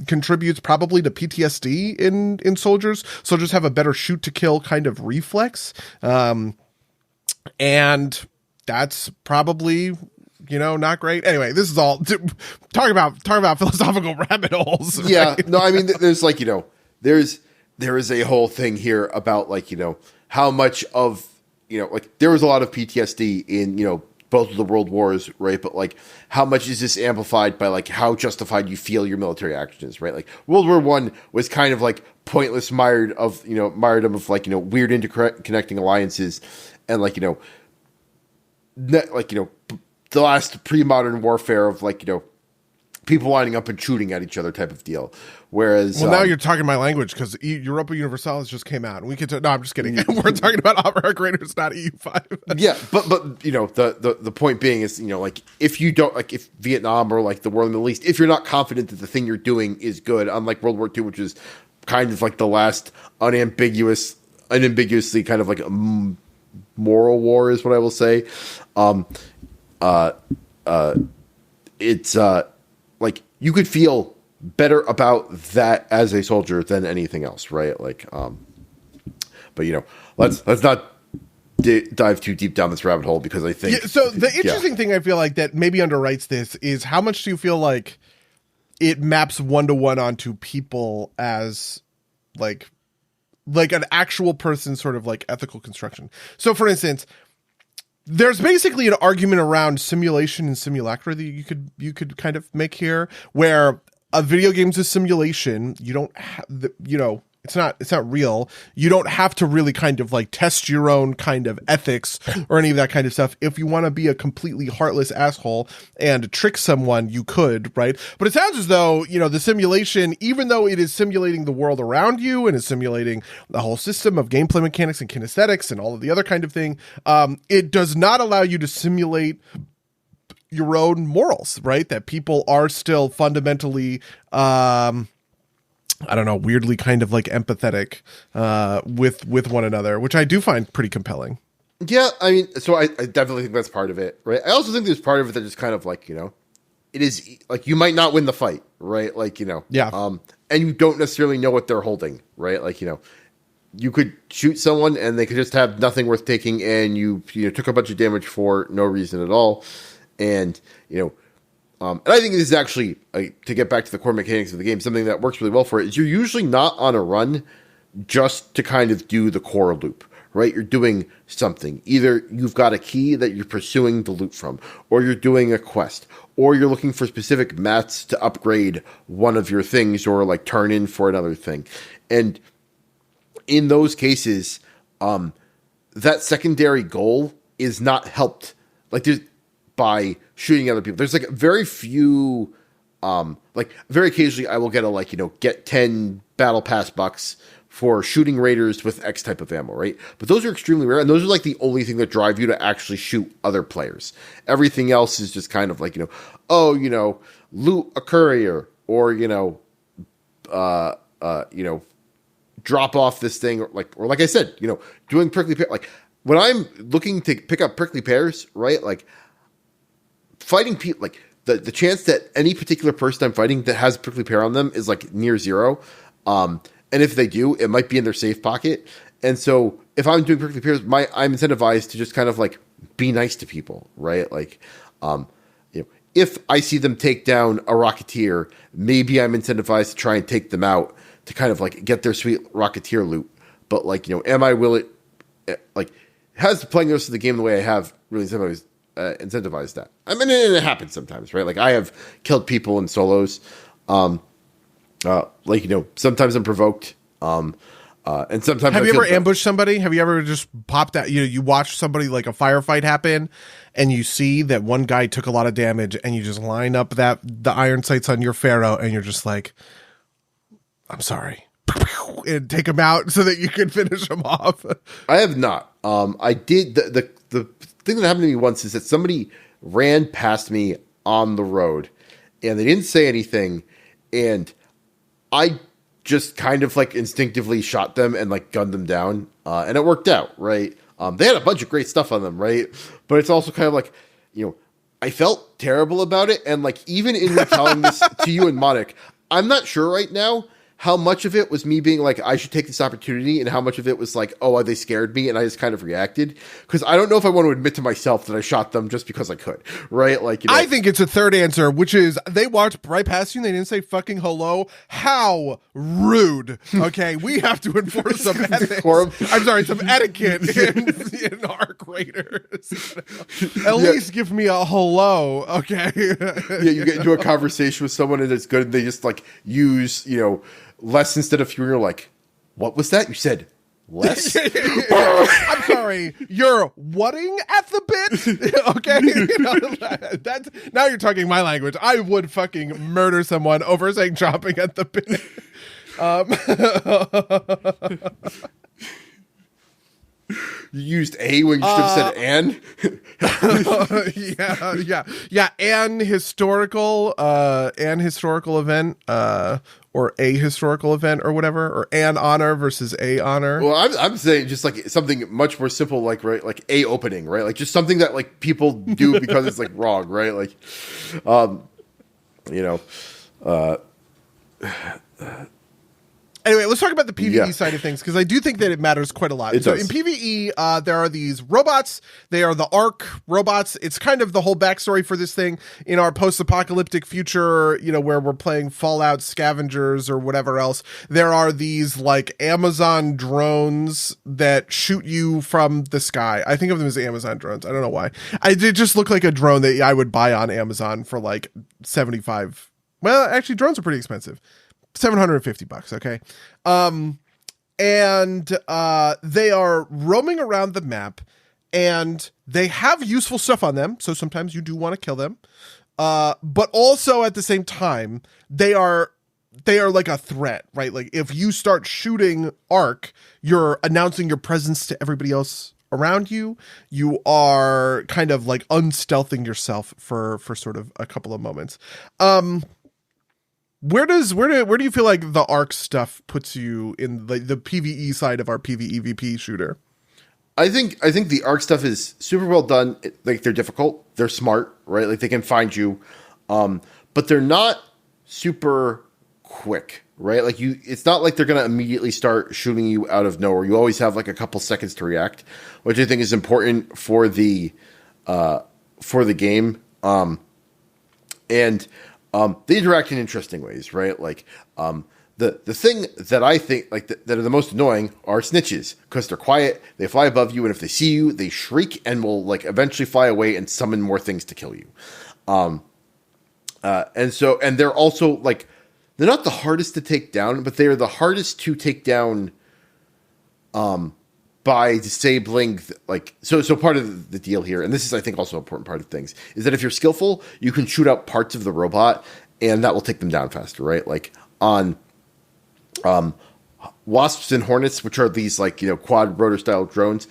Speaker 2: contributes probably to PTSD in soldiers. Soldiers have a better shoot to kill kind of reflex. And that's probably, not great. Anyway, this is all talk about philosophical rabbit holes. Right?
Speaker 1: Yeah. No, I mean, there's like, there is a whole thing here about like, how much of, like there was a lot of PTSD in, both of the world wars, right? But like, how much is this amplified by like how justified you feel your military actions, right? Like World War I was kind of like pointless martyrdom of like, weird interconnecting alliances, and like, the last pre-modern warfare of like, people lining up and shooting at each other type of deal. Whereas,
Speaker 2: now you're talking my language because Europa Universalis just came out, and we could. No, I'm just kidding. We're talking about Opera Graders, not EU5.
Speaker 1: Yeah, but the point being is, like if you don't like if Vietnam or like the war in the Middle East, if you're not confident that the thing you're doing is good, unlike World War II, which is kind of like the last unambiguously kind of like a moral war, is what I will say. It's like you could feel better about that as a soldier than anything else, right? Like, but let's not dive too deep down this rabbit hole, because I think
Speaker 2: so the interesting thing I feel like that maybe underwrites this is how much do you feel like it maps 1-to-1 onto people as like an actual person, sort of like ethical construction. So for instance, there's basically an argument around simulation and simulacra that you could kind of make here, where a video game's a simulation. You don't have It's not real. You don't have to really kind of like test your own kind of ethics or any of that kind of stuff. If you want to be a completely heartless asshole and trick someone, you could, right? But it sounds as though, you know, the simulation, even though it is simulating the world around you and is simulating the whole system of gameplay mechanics and kinesthetics and all of the other kind of thing, it does not allow you to simulate your own morals, right? That people are still fundamentally, I don't know, weirdly kind of like empathetic with one another, which I do find pretty compelling.
Speaker 1: Yeah, I mean, so I definitely think that's part of it, right? I also think there's part of it that is kind of like, you know, it is like you might not win the fight, right? Like, you know,
Speaker 2: yeah.
Speaker 1: And you don't necessarily know what they're holding, right? Like, you know, you could shoot someone and they could just have nothing worth taking, and you took a bunch of damage for no reason at all, and you know. And I think this is actually, to get back to the core mechanics of the game, something that works really well for it is you're usually not on a run just to kind of do the core loop, right? You're doing something. Either you've got a key that you're pursuing the loot from, or you're doing a quest, or you're looking for specific mats to upgrade one of your things or like turn in for another thing. And in those cases, that secondary goal is not helped. Like there's by shooting other people. There's like very few, like very occasionally I will get a like, you know, get 10 battle pass bucks for shooting raiders with X type of ammo, right? But those are extremely rare, and those are like the only thing that drive you to actually shoot other players. Everything else is just kind of like, you know, oh, you know, loot a courier, or, you know, drop off this thing, or like I said, you know, doing prickly pear. Like when I'm looking to pick up prickly pears, right? Like fighting people, like the chance that any particular person I'm fighting that has prickly pear on them is like near zero. And if they do, it might be in their safe pocket. And so if I'm doing prickly pears, I'm incentivized to just kind of like be nice to people, right? Like, you know, if I see them take down a Rocketeer, maybe I'm incentivized to try and take them out to kind of like get their sweet Rocketeer loot. But like, you know, am I willing, like, has playing the rest of the game the way I have really incentivized that. I mean, it happens sometimes, right? Like I have killed people in solos. Like, you know, sometimes I'm provoked. And sometimes
Speaker 2: have you ever ambushed somebody? Have you ever just popped out? You know, you watch somebody like a firefight happen, and you see that one guy took a lot of damage, and you just line up the iron sights on your Pharaoh, and you're just like, I'm sorry, and take him out so that you can finish him off.
Speaker 1: I have not. I did the thing that happened to me once is that somebody ran past me on the road, and they didn't say anything, and I just kind of like instinctively shot them and like gunned them down, and it worked out, right? They had a bunch of great stuff on them, right? But it's also kind of like, you know, I felt terrible about it, and like even in retelling this to you and Monik, I'm not sure right now how much of it was me being like, I should take this opportunity, and how much of it was like, oh, they scared me and I just kind of reacted. Because I don't know if I want to admit to myself that I shot them just because I could, right? Like, you know,
Speaker 2: I think it's a third answer, which is they walked right past you and they didn't say fucking hello. How rude. Okay, we have to enforce some ethics. I'm sorry, some etiquette in Arc Raiders. At least give me a hello, okay?
Speaker 1: Yeah, you get into a conversation with someone and it's good, and they just like use, you know, less instead of fewer. You're like, what was that? You said less?
Speaker 2: I'm sorry, you're whatting at the bit? Okay, you know, that's, now you're talking my language. I would fucking murder someone over saying chopping at the bit.
Speaker 1: You used a when you should have said an.
Speaker 2: Yeah. An historical event, or a historical event, or whatever, or an honor versus a honor.
Speaker 1: Well, I'm saying just like something much more simple, like, right, like a opening, right, like just something that like people do because it's like wrong, right, like, you know,
Speaker 2: Anyway, let's talk about the PvE side of things, because I do think that it matters quite a lot. So in PvE, there are these robots. They are the Ark robots. It's kind of the whole backstory for this thing in our post-apocalyptic future, you know, where we're playing Fallout scavengers or whatever else. There are these like Amazon drones that shoot you from the sky. I think of them as Amazon drones. I don't know why. They just look like a drone that I would buy on Amazon for like 75. Well, actually, drones are pretty expensive. $750, okay? and they are roaming around the map, and they have useful stuff on them, so sometimes you do want to kill them. But also at the same time, they are like a threat, right? Like if you start shooting Arc, you're announcing your presence to everybody else around you. You are kind of like unstealthing yourself for sort of a couple of moments. Where do you feel like the Arc stuff puts you in the PvE side of our PvEVP shooter?
Speaker 1: I think the Arc stuff is super well done. Like they're difficult, they're smart, right? Like they can find you, but they're not super quick, right? Like it's not like they're gonna immediately start shooting you out of nowhere. You always have like a couple seconds to react, which I think is important for the game. And they interact in interesting ways, right? Like the thing that I think like that are the most annoying are snitches, because they're quiet, they fly above you, and if they see you, they shriek and will like eventually fly away and summon more things to kill you. And they're also like, they're not the hardest to take down, but they are the hardest to take down by disabling so part of the deal here, and this is I think also an important part of things, is that if you're skillful, you can shoot out parts of the robot and that will take them down faster, right? Like on Wasps and Hornets, which are these like, quad rotor style drones,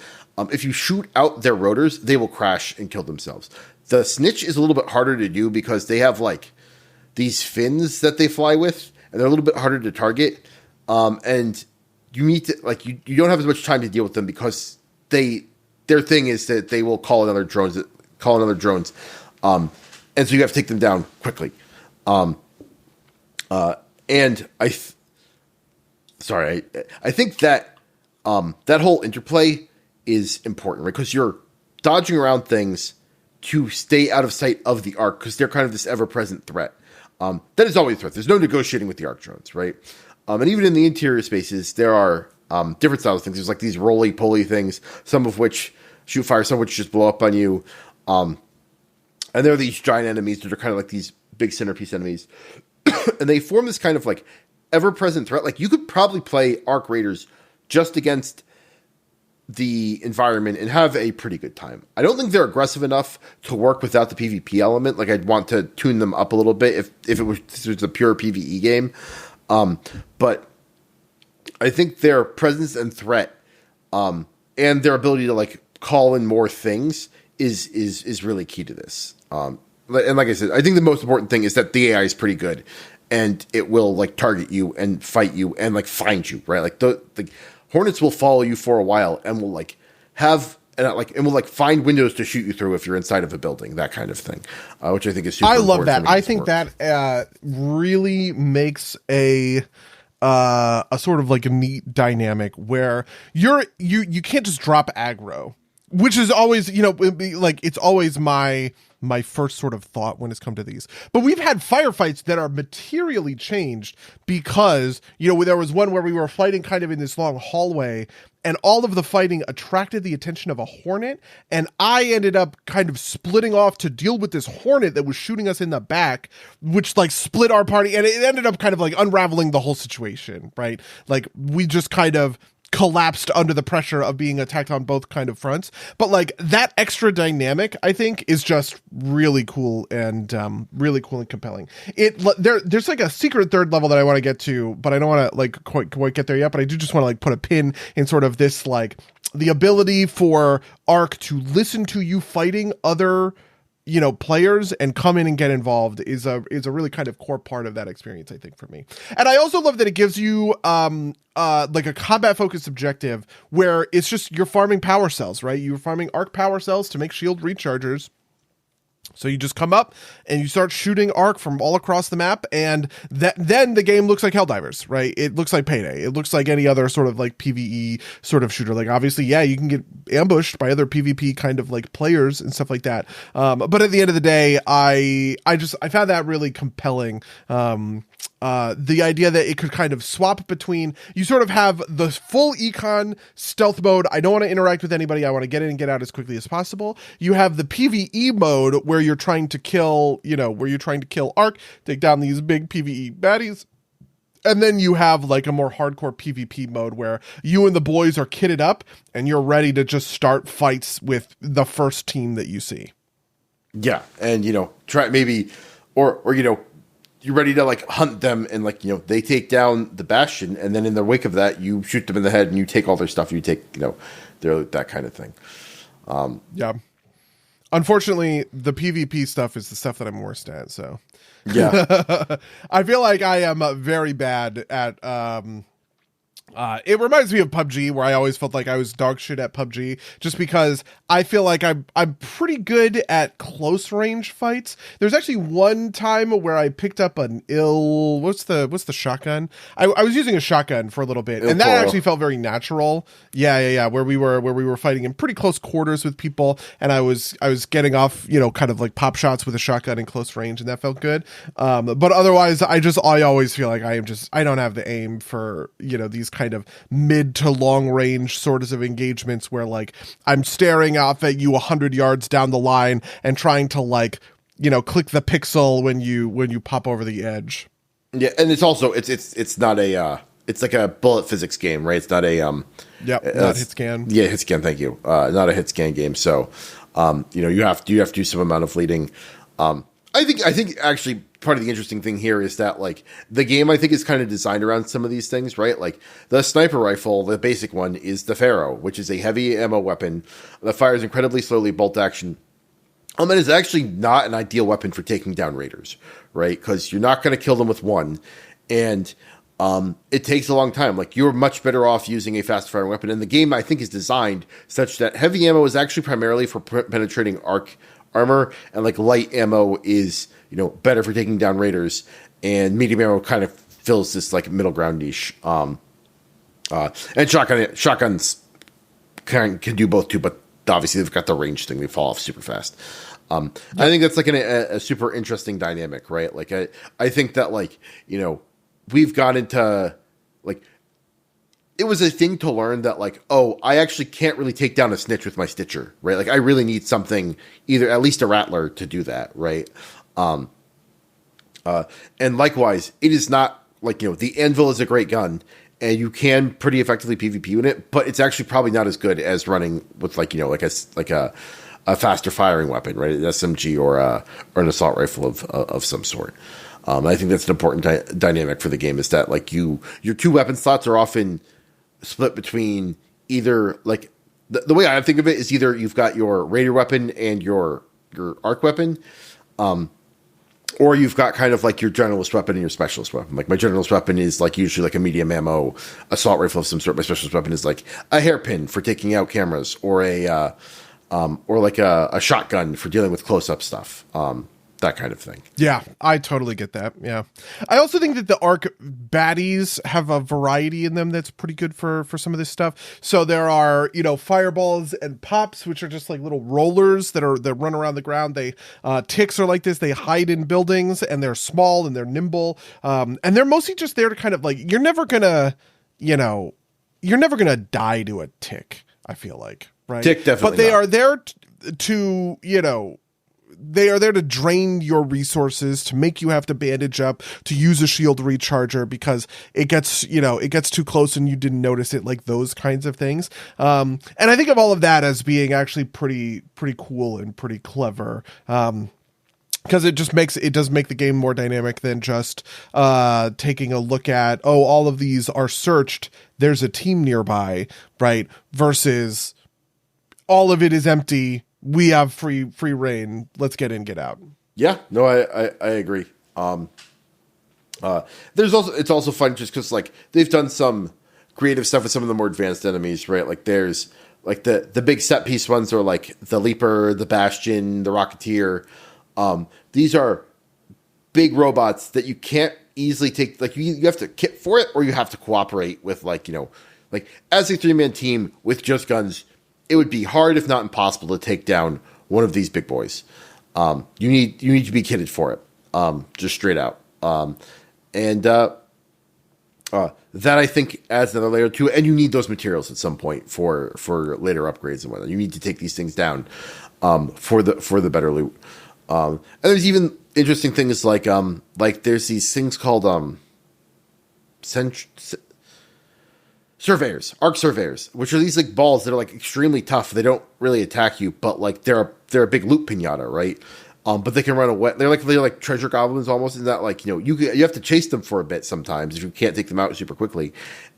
Speaker 1: if you shoot out their rotors, they will crash and kill themselves. The Snitch is a little bit harder to do because they have like these fins that they fly with, and they're a little bit harder to target. And you need to like you don't have as much time to deal with them because their thing is that they will call in other drones, and so you have to take them down quickly. And I think that that whole interplay is important, right? Because you're dodging around things to stay out of sight of the Arc, because they're kind of this ever-present threat. That is always a threat. There's no negotiating with the Arc drones, right? And even in the interior spaces, there are different styles of things. There's like these roly-poly things, some of which shoot fire, some of which just blow up on you. And there are these giant enemies that are kind of like these big centerpiece enemies. And they form this kind of like ever-present threat. Like you could probably play Arc Raiders just against the environment and have a pretty good time. I don't think they're aggressive enough to work without the PvP element. Like I'd want to tune them up a little bit if it was a pure PvE game. But I think their presence and threat, and their ability to like call in more things is really key to this. And like I said, I think the most important thing is that the AI is pretty good, and it will like target you and fight you and like find you, right? Like the Hornets will follow you for a while and will like find windows to shoot you through if you're inside of a building, that kind of thing, which I think is super
Speaker 2: I love
Speaker 1: important.
Speaker 2: that. I think that really makes a sort of like a neat dynamic where you can't just drop aggro, which is always, like it's always my first sort of thought when it's come to these. But we've had firefights that are materially changed because, there was one where we were fighting kind of in this long hallway, and all of the fighting attracted the attention of a Hornet, and I ended up kind of splitting off to deal with this Hornet that was shooting us in the back, which like split our party, and it ended up kind of like unraveling the whole situation, right? Like we just kind of collapsed under the pressure of being attacked on both kind of fronts. But like that extra dynamic, I think, is just really cool and compelling. There's like a secret third level that I want to get to, but I don't want to like quite get there yet. But I do just want to like put a pin in sort of this, like the ability for Arc to listen to you fighting other players and come in and get involved is a really kind of core part of that experience, I think, for me. And I also love that it gives you like a combat focused objective where it's just you're farming power cells, right? You're farming Arc power cells to make shield rechargers. So you just come up and you start shooting Arc from all across the map, and then the game looks like Helldivers, right? It looks like Payday. It looks like any other sort of like PvE sort of shooter. Like obviously, yeah, you can get ambushed by other PvP kind of like players and stuff like that. But at the end of the day, I found that really compelling. The idea that it could kind of swap between, you sort of have the full econ stealth mode. I don't want to interact with anybody. I want to get in and get out as quickly as possible. You have the PvE mode where you're trying to kill, Arc, take down these big PvE baddies. And then you have like a more hardcore PvP mode where you and the boys are kitted up and you're ready to just start fights with the first team that you see.
Speaker 1: Yeah. And, try maybe, or, you're ready to like hunt them and like, they take down the Bastion. And then in the wake of that, you shoot them in the head and you take all their stuff. You take, that kind of thing.
Speaker 2: Yeah. Unfortunately, the PvP stuff is the stuff that I'm worst at. So,
Speaker 1: yeah,
Speaker 2: I feel like I am very bad at. It reminds me of PUBG, where I always felt like I was dog shit at PUBG, just because I feel like I'm pretty good at close range fights. There's actually one time where I picked up an what's the shotgun? I was using a shotgun for a little bit, and that actually felt very natural. Yeah. Where we were fighting in pretty close quarters with people, and I was getting off, kind of like pop shots with a shotgun in close range, and that felt good. But otherwise, I always feel like I don't have the aim for these kind of mid to long range sorts of engagements where like I'm staring off at you 100 yards down the line and trying to like click the pixel when you pop over the edge.
Speaker 1: Yeah, and it's also it's not a it's like a bullet physics game, right? It's not a
Speaker 2: not hit scan.
Speaker 1: Yeah, hit scan. Thank you. Not a hit scan game. So you have to do some amount of leading. I think actually part of the interesting thing here is that like the game I think is kind of designed around some of these things, right? Like the sniper rifle, the basic one is the Pharaoh, which is a heavy ammo weapon that fires incredibly slowly, bolt action. And is actually not an ideal weapon for taking down raiders, right? Because you're not going to kill them with one, and it takes a long time. Like you're much better off using a fast firing weapon. And the game I think is designed such that heavy ammo is actually primarily for penetrating armor, and like light ammo is better for taking down raiders, and medium ammo kind of fills this like middle ground niche. And shotguns can do both too, but obviously they've got the range thing; they fall off super fast. I think that's like a super interesting dynamic, right? Like I think that like we've got into like. It was a thing to learn that like, oh, I actually can't really take down a snitch with my Stitcher, right? Like I really need something, either at least a Rattler to do that, right? And likewise, it is not like, the Anvil is a great gun and you can pretty effectively PvP with it, but it's actually probably not as good as running with like, a faster firing weapon, right? An SMG or an assault rifle of some sort. I think that's an important dynamic for the game, is that like your two weapon slots are often split between either like the way I think of it is either you've got your raider weapon and your arc weapon, or you've got kind of like your generalist weapon and your specialist weapon. Like my generalist weapon is like usually like a medium ammo assault rifle of some sort. My specialist weapon is like a hairpin for taking out cameras, or like a shotgun for dealing with close up stuff. That kind of thing.
Speaker 2: Yeah, I totally get that. Yeah. I also think that the ARC baddies have a variety in them that's pretty good for some of this stuff. So there are, fireballs and pops, which are just like little rollers that run around the ground. They ticks are like this. They hide in buildings, and they're small and they're nimble. And they're mostly just there to kind of like, you're never gonna die to a tick, I feel like, right?
Speaker 1: Tick definitely.
Speaker 2: But they are there to they are there to drain your resources, to make you have to bandage up, to use a shield recharger because it gets too close and you didn't notice it, like those kinds of things. And I think of all of that as being actually pretty cool and pretty clever. Because it does make the game more dynamic than just taking a look at, all of these are searched, there's a team nearby, right? Versus all of it is empty. We have free reign. Let's get in, get out.
Speaker 1: Yeah, no, I agree. It's also fun just because like they've done some creative stuff with some of the more advanced enemies, right? Like there's like the big set piece ones are like the Leaper, the Bastion, the Rocketeer. These are big robots that you can't easily take. Like you have to kit for it, or you have to cooperate with like as a 3-man team with just guns. It would be hard, if not impossible, to take down one of these big boys. You need to be kitted for it, just straight out. And that I think adds another layer to it. And you need those materials at some point for later upgrades and whatnot. You need to take these things down for the better loot. And there's even interesting things like there's these things called surveyors, arc surveyors, which are these like balls that are like extremely tough. They don't really attack you, but like they're a big loot pinata, right? But they can run away. They're like treasure goblins almost, in that like, you know, you have to chase them for a bit sometimes if you can't take them out super quickly,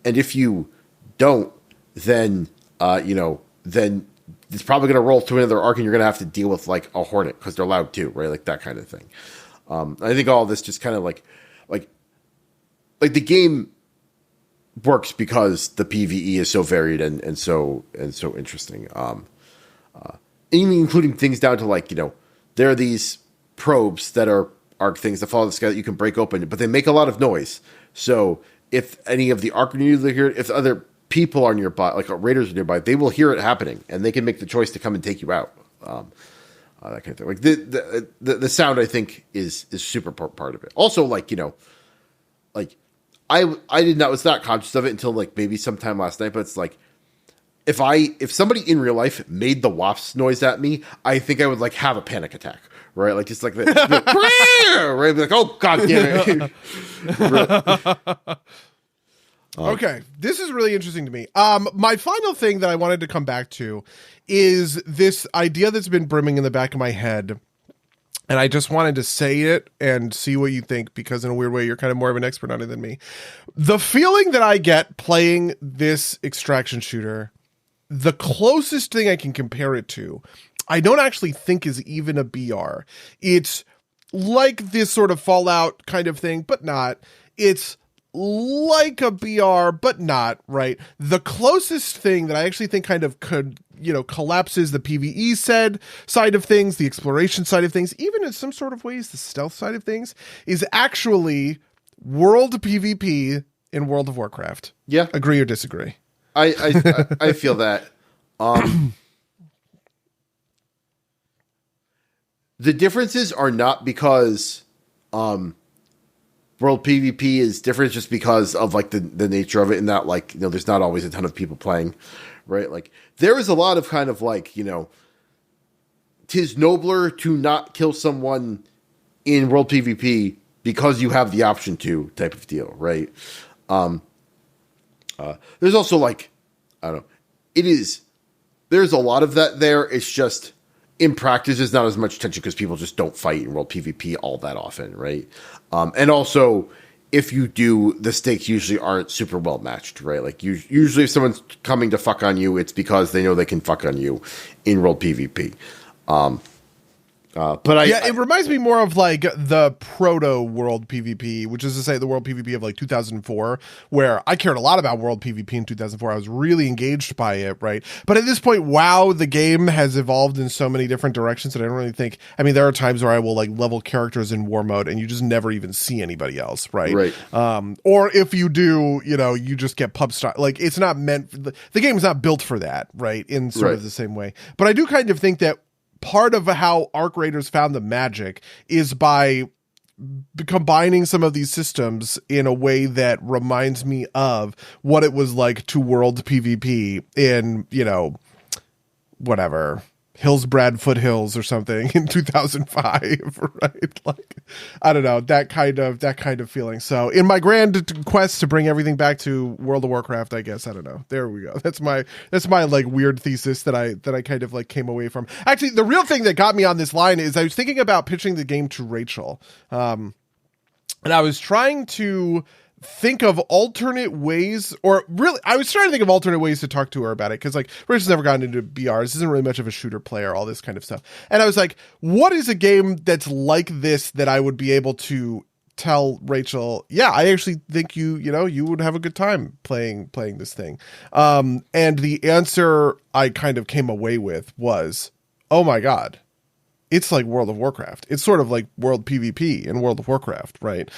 Speaker 1: and if you don't, then then it's probably going to roll through another arc, and you're going to have to deal with like a hornet because they're loud too, right? Like that kind of thing. I think all this just kind of like the game works because the PvE is so varied and so interesting. Including things down to like, you know, there are these probes that are arc things that follow the sky that you can break open, but they make a lot of noise. So if any of the arc needle hear it, if other people are nearby, like raiders are nearby, they will hear it happening, and they can make the choice to come and take you out. That kind of thing. Like the sound, I think, is super part of it. Also, like, you know, like I was not conscious of it until like maybe sometime last night, but it's like, if somebody in real life made the wasp noise at me, I think I would like have a panic attack, right? Like just like that, right? Like, oh god damn it.
Speaker 2: Okay, this is really interesting to me. My final thing that I wanted to come back to is this idea that's been brimming in the back of my head, and I just wanted to say it and see what you think, because in a weird way, you're kind of more of an expert on it than me. The feeling that I get playing this extraction shooter, the closest thing I can compare it to, I don't actually think is even a BR. It's like this sort of Fallout kind of thing, but not. It's like a BR, but not, right? The closest thing that I actually think kind of could, you know, collapses the PvE side of things, the exploration side of things, even in some sort of ways, the stealth side of things, is actually world PvP in World of Warcraft.
Speaker 1: Yeah.
Speaker 2: Agree or disagree?
Speaker 1: I feel that. The differences are not because world PvP is different, just because of like the nature of it, and that like, you know, there's not always a ton of people playing, right? Like there is a lot of kind of like, you know, 'tis nobler to not kill someone in world PvP because you have the option to type of deal, right? There's also like, I don't know, there's a lot of that there. It's just in practice, there's not as much tension because people just don't fight in world PvP all that often, right? And also, if you do, the stakes usually aren't super well matched, right? Like usually if someone's coming to fuck on you, it's because they know they can fuck on you in world PvP. It
Speaker 2: reminds me more of like the proto world PvP, which is to say the world PvP of like 2004, where I cared a lot about world PvP in 2004. I was really engaged by it, right? But at this point, wow, the game has evolved in so many different directions that I don't really think. I mean, there are times where I will like level characters in war mode, and you just never even see anybody else, right?
Speaker 1: Right.
Speaker 2: Or if you do, you know, you just get pub style. Like it's not meant. The game is not built for that, right? In sort of the same way. But I do kind of think that part of how Arc Raiders found the magic is by combining some of these systems in a way that reminds me of what it was like to world PvP in, you know, whatever, Hillsbrad Foothills or something in 2005, right? Like, I don't know, that kind of feeling. So in my grand quest to bring everything back to World of Warcraft, I guess, I don't know. There we go. That's my like weird thesis that I kind of like came away from. Actually, the real thing that got me on this line is I was thinking about pitching the game to Rachel. And I was trying to think of alternate ways, or really, I was trying to think of alternate ways to talk to her about it, because like Rachel's never gotten into BRs, isn't really much of a shooter player, all this kind of stuff. And I was like, what is a game that's like this that I would be able to tell Rachel, yeah, I actually think you would have a good time playing this thing. And the answer I kind of came away with was, oh my God, it's like World of Warcraft. It's sort of like world PvP in World of Warcraft, right?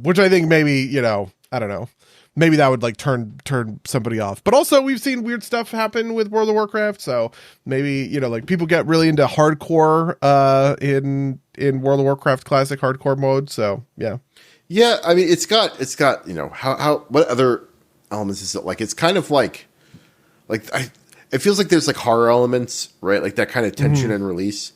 Speaker 2: Which I think maybe, you know, I don't know, maybe that would like turn somebody off. But also we've seen weird stuff happen with World of Warcraft, so maybe, you know, like people get really into hardcore in World of Warcraft Classic hardcore mode. So yeah.
Speaker 1: Yeah, I mean, it's got you know, how what other elements is it like? It's kind of like it feels like there's like horror elements, right? Like that kind of tension and release.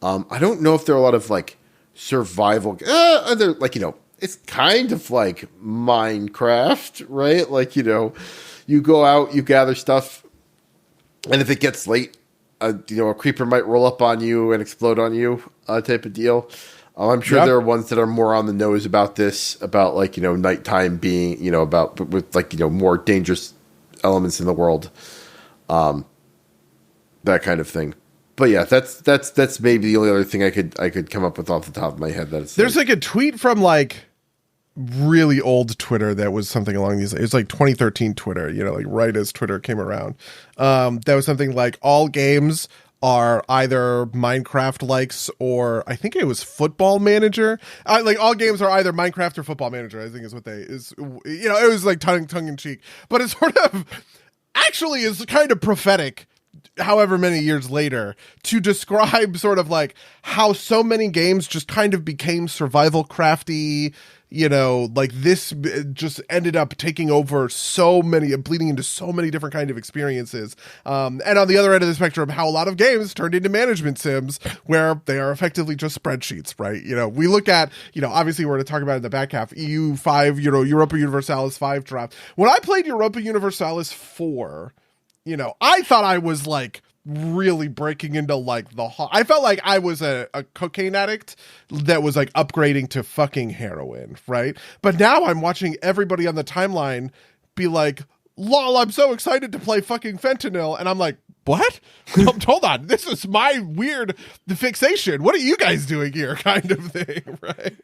Speaker 1: I don't know if there are a lot of like survival. There, like, you know, it's kind of like Minecraft, right? Like, you know, you go out, you gather stuff, and if it gets late, a creeper might roll up on you and explode on you, type of deal. I'm sure there are ones that are more on the nose about this, about like, you know, nighttime being, you know, about with like, you know, more dangerous elements in the world, that kind of thing. But yeah, that's maybe the only other thing I could come up with off the top of my head.
Speaker 2: There's like a tweet from like really old Twitter that was something along these. It was like 2013 Twitter, you know, like right as Twitter came around. That was something like all games are either Minecraft likes or I think it was Football Manager. Like all games are either Minecraft or Football Manager, I think is what it was like tongue in cheek, but it sort of actually is kind of prophetic however many years later to describe sort of like how so many games just kind of became survival crafty, you know, like this just ended up taking over so many, bleeding into so many different kind of experiences. And on the other end of the spectrum, how a lot of games turned into management sims where they are effectively just spreadsheets, right? You know, we look at, you know, obviously we're going to talk about it in the back half, EU5, you know, Europa Universalis 5 draft. When I played Europa Universalis 4, you know, I thought I was like really breaking into like I felt like I was a cocaine addict that was like upgrading to fucking heroin, right? But now I'm watching everybody on the timeline be like, lol, I'm so excited to play fucking fentanyl. And I'm like, what? Hold on. This is my weird fixation. What are you guys doing here? Kind of thing, right?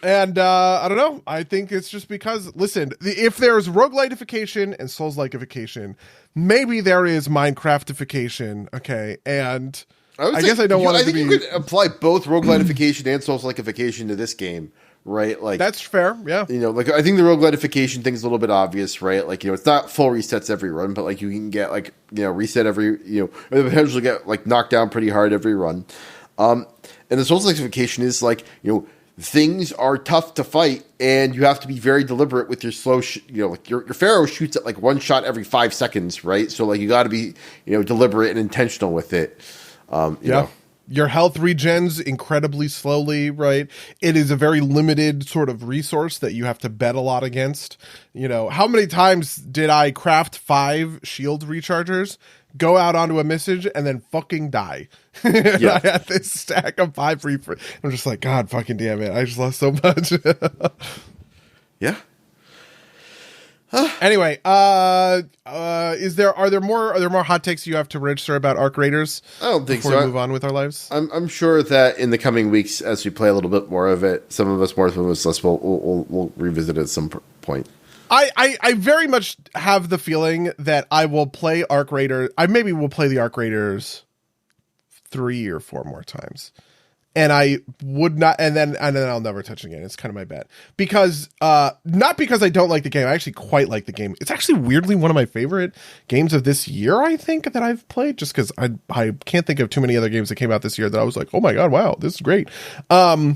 Speaker 2: And I don't know. I think it's just because, listen, if there's roguelitification and Souls-likeification, maybe there is Minecraftification, okay? And I guess I don't want it to be...
Speaker 1: I think you could apply both roguelitification and Souls-likeification to this game, right? Like
Speaker 2: that's fair, yeah.
Speaker 1: You know, like I think the roguelitification thing's a little bit obvious, right? Like, you know, it's not full resets every run, but like you can get like, you know, reset every, you know, or potentially get like knocked down pretty hard every run. And the Souls-likeification is like, you know, things are tough to fight, and you have to be very deliberate with your slow. You know, like your Pharaoh shoots at like one shot every 5 seconds, right? So like you got to be, you know, deliberate and intentional with it. You know.
Speaker 2: Your health regens incredibly slowly, right? It is a very limited sort of resource that you have to bet a lot against. You know, how many times did I craft 5 shield rechargers, go out onto a message, and then fucking die? Yeah. I had this stack of 5 free. I'm just like, God fucking damn it. I just lost so much.
Speaker 1: Yeah.
Speaker 2: Anyway, are there more hot takes you have to register about Arc Raiders?
Speaker 1: I don't think
Speaker 2: before we move on with our lives.
Speaker 1: I'm sure that in the coming weeks, as we play a little bit more of it, some of us more, some of us less, we'll revisit it at some point.
Speaker 2: I very much have the feeling that I will play Arc Raiders. I maybe will play the Arc Raiders 3 or 4 more times. And I would not, and then I'll never touch it again. It's kind of my bet, because not because I don't like the game. I actually quite like the game. It's actually weirdly one of my favorite games of this year, I think, that I've played. Just because I can't think of too many other games that came out this year that I was like, oh my god, wow, this is great. But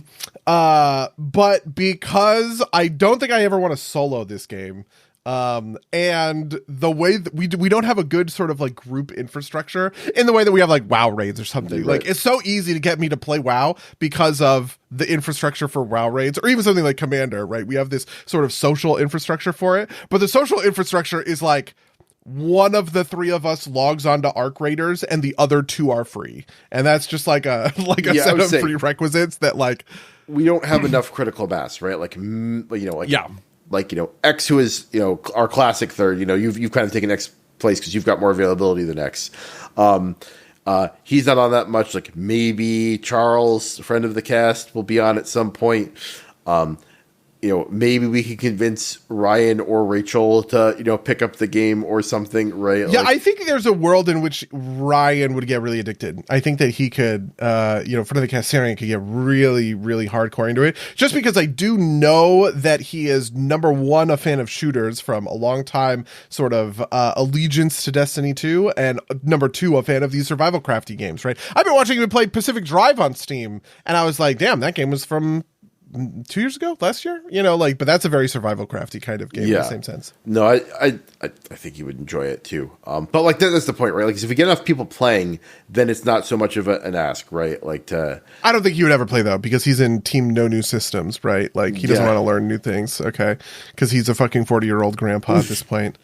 Speaker 2: because I don't think I ever want to solo this game. And the way that we don't have a good sort of like group infrastructure in the way that we have like WoW raids or something. Right. Like it's so easy to get me to play WoW because of the infrastructure for WoW raids, or even something like Commander, right? We have this sort of social infrastructure for it, but the social infrastructure is like one of the 3 of us logs onto Arc Raiders and the other 2 are free. And that's just like a set of prerequisites that like,
Speaker 1: we don't have enough critical mass, right? Like, you know, like, yeah. Like, you know, X, who is, you know, our classic third, you know, you've kind of taken X place because you've got more availability than X. He's not on that much. Like maybe Charles, friend of the cast, will be on at some point. You know, maybe we can convince Ryan or Rachel to, you know, pick up the game or something, right?
Speaker 2: Yeah, I think there's a world in which Ryan would get really addicted. I think that he could, you know, front of the cast, Sarian could get really, really hardcore into it. Just because I do know that he is, number one, a fan of shooters from a long time, sort of allegiance to Destiny 2, and number 2, a fan of these survival crafty games, right? I've been watching him play Pacific Drive on Steam, and I was like, damn, that game was from 2 years ago, last year, like, but that's a very survival crafty kind of game in the same sense.
Speaker 1: No, I think you would enjoy it too. But like that's the point, right? Like if we get enough people playing, then it's not so much of an ask, right? Like
Speaker 2: I don't think he would ever play though, because he's in Team No New Systems, right? Like he doesn't want to learn new things, okay? Because he's a fucking 40-year-old grandpa at this point.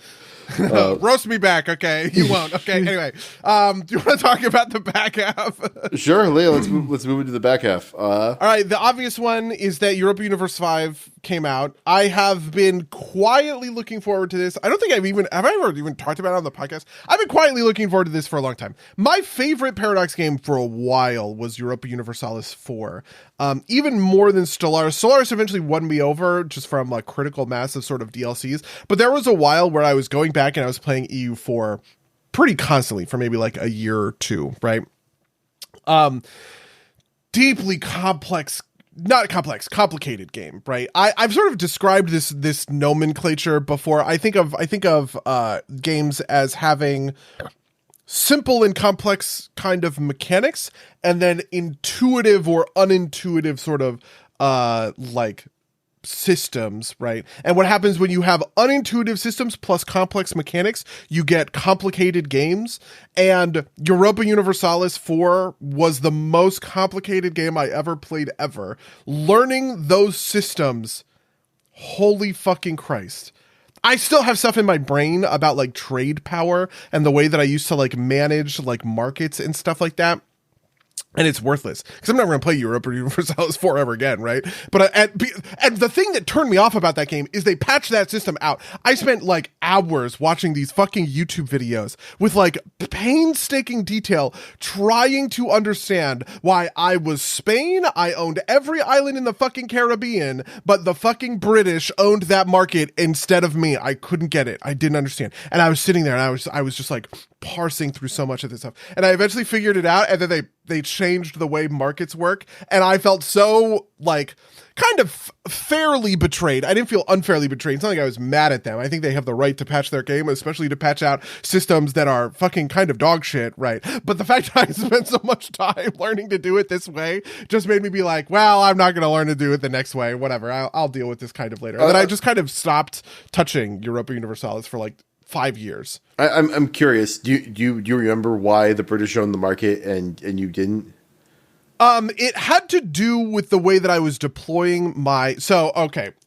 Speaker 2: Roast me back, okay? You won't. Okay, anyway. Do you want to talk about the back half?
Speaker 1: Sure, Leah, let's move into the back half.
Speaker 2: All right, the obvious one is that Europa Universe 5 came out. I have been quietly looking forward to this. I don't think have I ever even talked about it on the podcast? I've been quietly looking forward to this for a long time. My favorite Paradox game for a while was Europa Universalis 4. Even more than Stellaris. Stellaris eventually won me over just from a critical mass of sort of DLCs. But there was a while where I was going back and I was playing EU4 pretty constantly for maybe like a year or two, right? Deeply complex, not complex, complicated game, right? I've sort of described this nomenclature before. I think of games as having simple and complex kind of mechanics, and then intuitive or unintuitive sort of like systems, right? And what happens when you have unintuitive systems plus complex mechanics, you get complicated games. And Europa Universalis 4 was the most complicated game I ever played ever. Learning those systems, holy fucking Christ. I still have stuff in my brain about like trade power and the way that I used to like manage like markets and stuff like that. And it's worthless because I'm never going to play Europa Universalis 4 ever again, right? But and the thing that turned me off about that game is they patched that system out. I spent like hours watching these fucking YouTube videos with like painstaking detail trying to understand why I was Spain. I owned every island in the fucking Caribbean, but the fucking British owned that market instead of me. I couldn't get it. I didn't understand. And I was sitting there and I was just like parsing through so much of this stuff. And I eventually figured it out, and then they changed the way markets work, and I felt so like kind of fairly betrayed. I didn't feel unfairly betrayed. It's not like I was mad at them. I think they have the right to patch their game, especially to patch out systems that are fucking kind of dog shit, right? But the fact that I spent so much time learning to do it this way just made me be like, well, I'm not going to learn to do it the next way. Whatever. I'll deal with this kind of later. And then I just kind of stopped touching Europa Universalis for like 5 years.
Speaker 1: I'm curious. Do you remember why the British owned the market and you didn't?
Speaker 2: It had to do with the way that I was deploying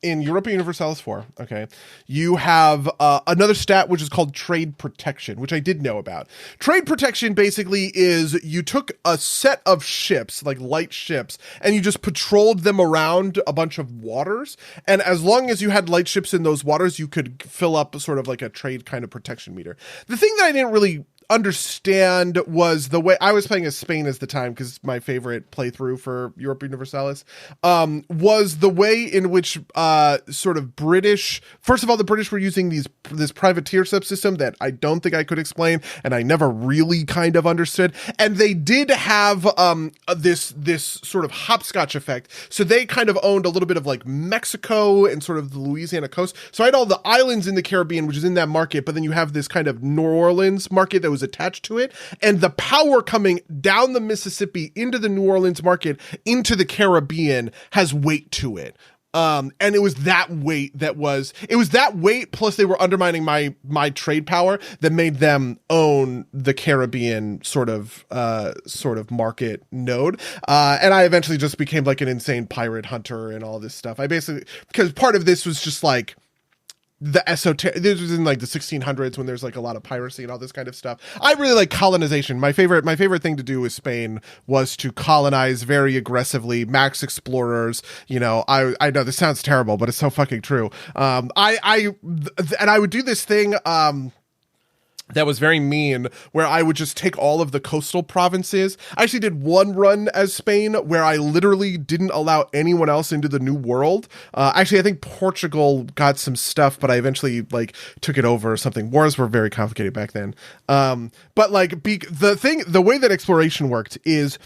Speaker 2: in Europa Universalis 4, okay, you have another stat which is called trade protection, which I did know about. Trade protection basically is you took a set of ships, like light ships, and you just patrolled them around a bunch of waters, and as long as you had light ships in those waters, you could fill up sort of like a trade kind of protection meter. The thing that I didn't really understand was the way I was playing as Spain at the time, because my favorite playthrough for Europa Universalis was the way in which sort of British, first of all, the British were using this privateer subsystem that I don't think I could explain, and I never really kind of understood. And they did have this sort of hopscotch effect, so they kind of owned a little bit of like Mexico and sort of the Louisiana coast. So I had all the islands in the Caribbean, which is in that market, but then you have this kind of New Orleans market that was attached to it, and the power coming down the Mississippi into the New Orleans market into the Caribbean has weight to it. And it was that weight plus they were undermining my trade power that made them own the Caribbean sort of market node. And I eventually just became like an insane pirate hunter and all this stuff. Because part of this was just like the esoteric, this was in like the 1600s when there's like a lot of piracy and all this kind of stuff. I really like colonization. My favorite thing to do with Spain was to colonize very aggressively, max explorers. I know this sounds terrible, but it's so fucking true. I would do this thing, that was very mean, where I would just take all of the coastal provinces. I actually did one run as Spain where I literally didn't allow anyone else into the New World. Actually, I think Portugal got some stuff, but I eventually like took it over or something. Wars were very complicated back then. But like the way that exploration worked is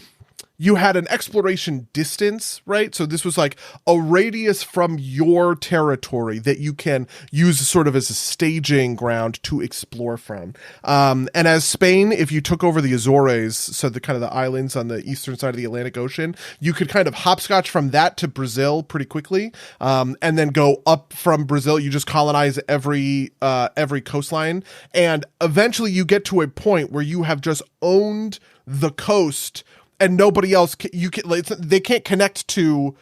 Speaker 2: you had an exploration distance, right? So this was like a radius from your territory that you can use sort of as a staging ground to explore from. And as Spain, if you took over the Azores, so the kind of the islands on the eastern side of the Atlantic Ocean, you could kind of hopscotch from that to Brazil pretty quickly, and then go up from Brazil. You just colonize every coastline, and eventually you get to a point where you have just owned the coast. And nobody else, they can't connect to,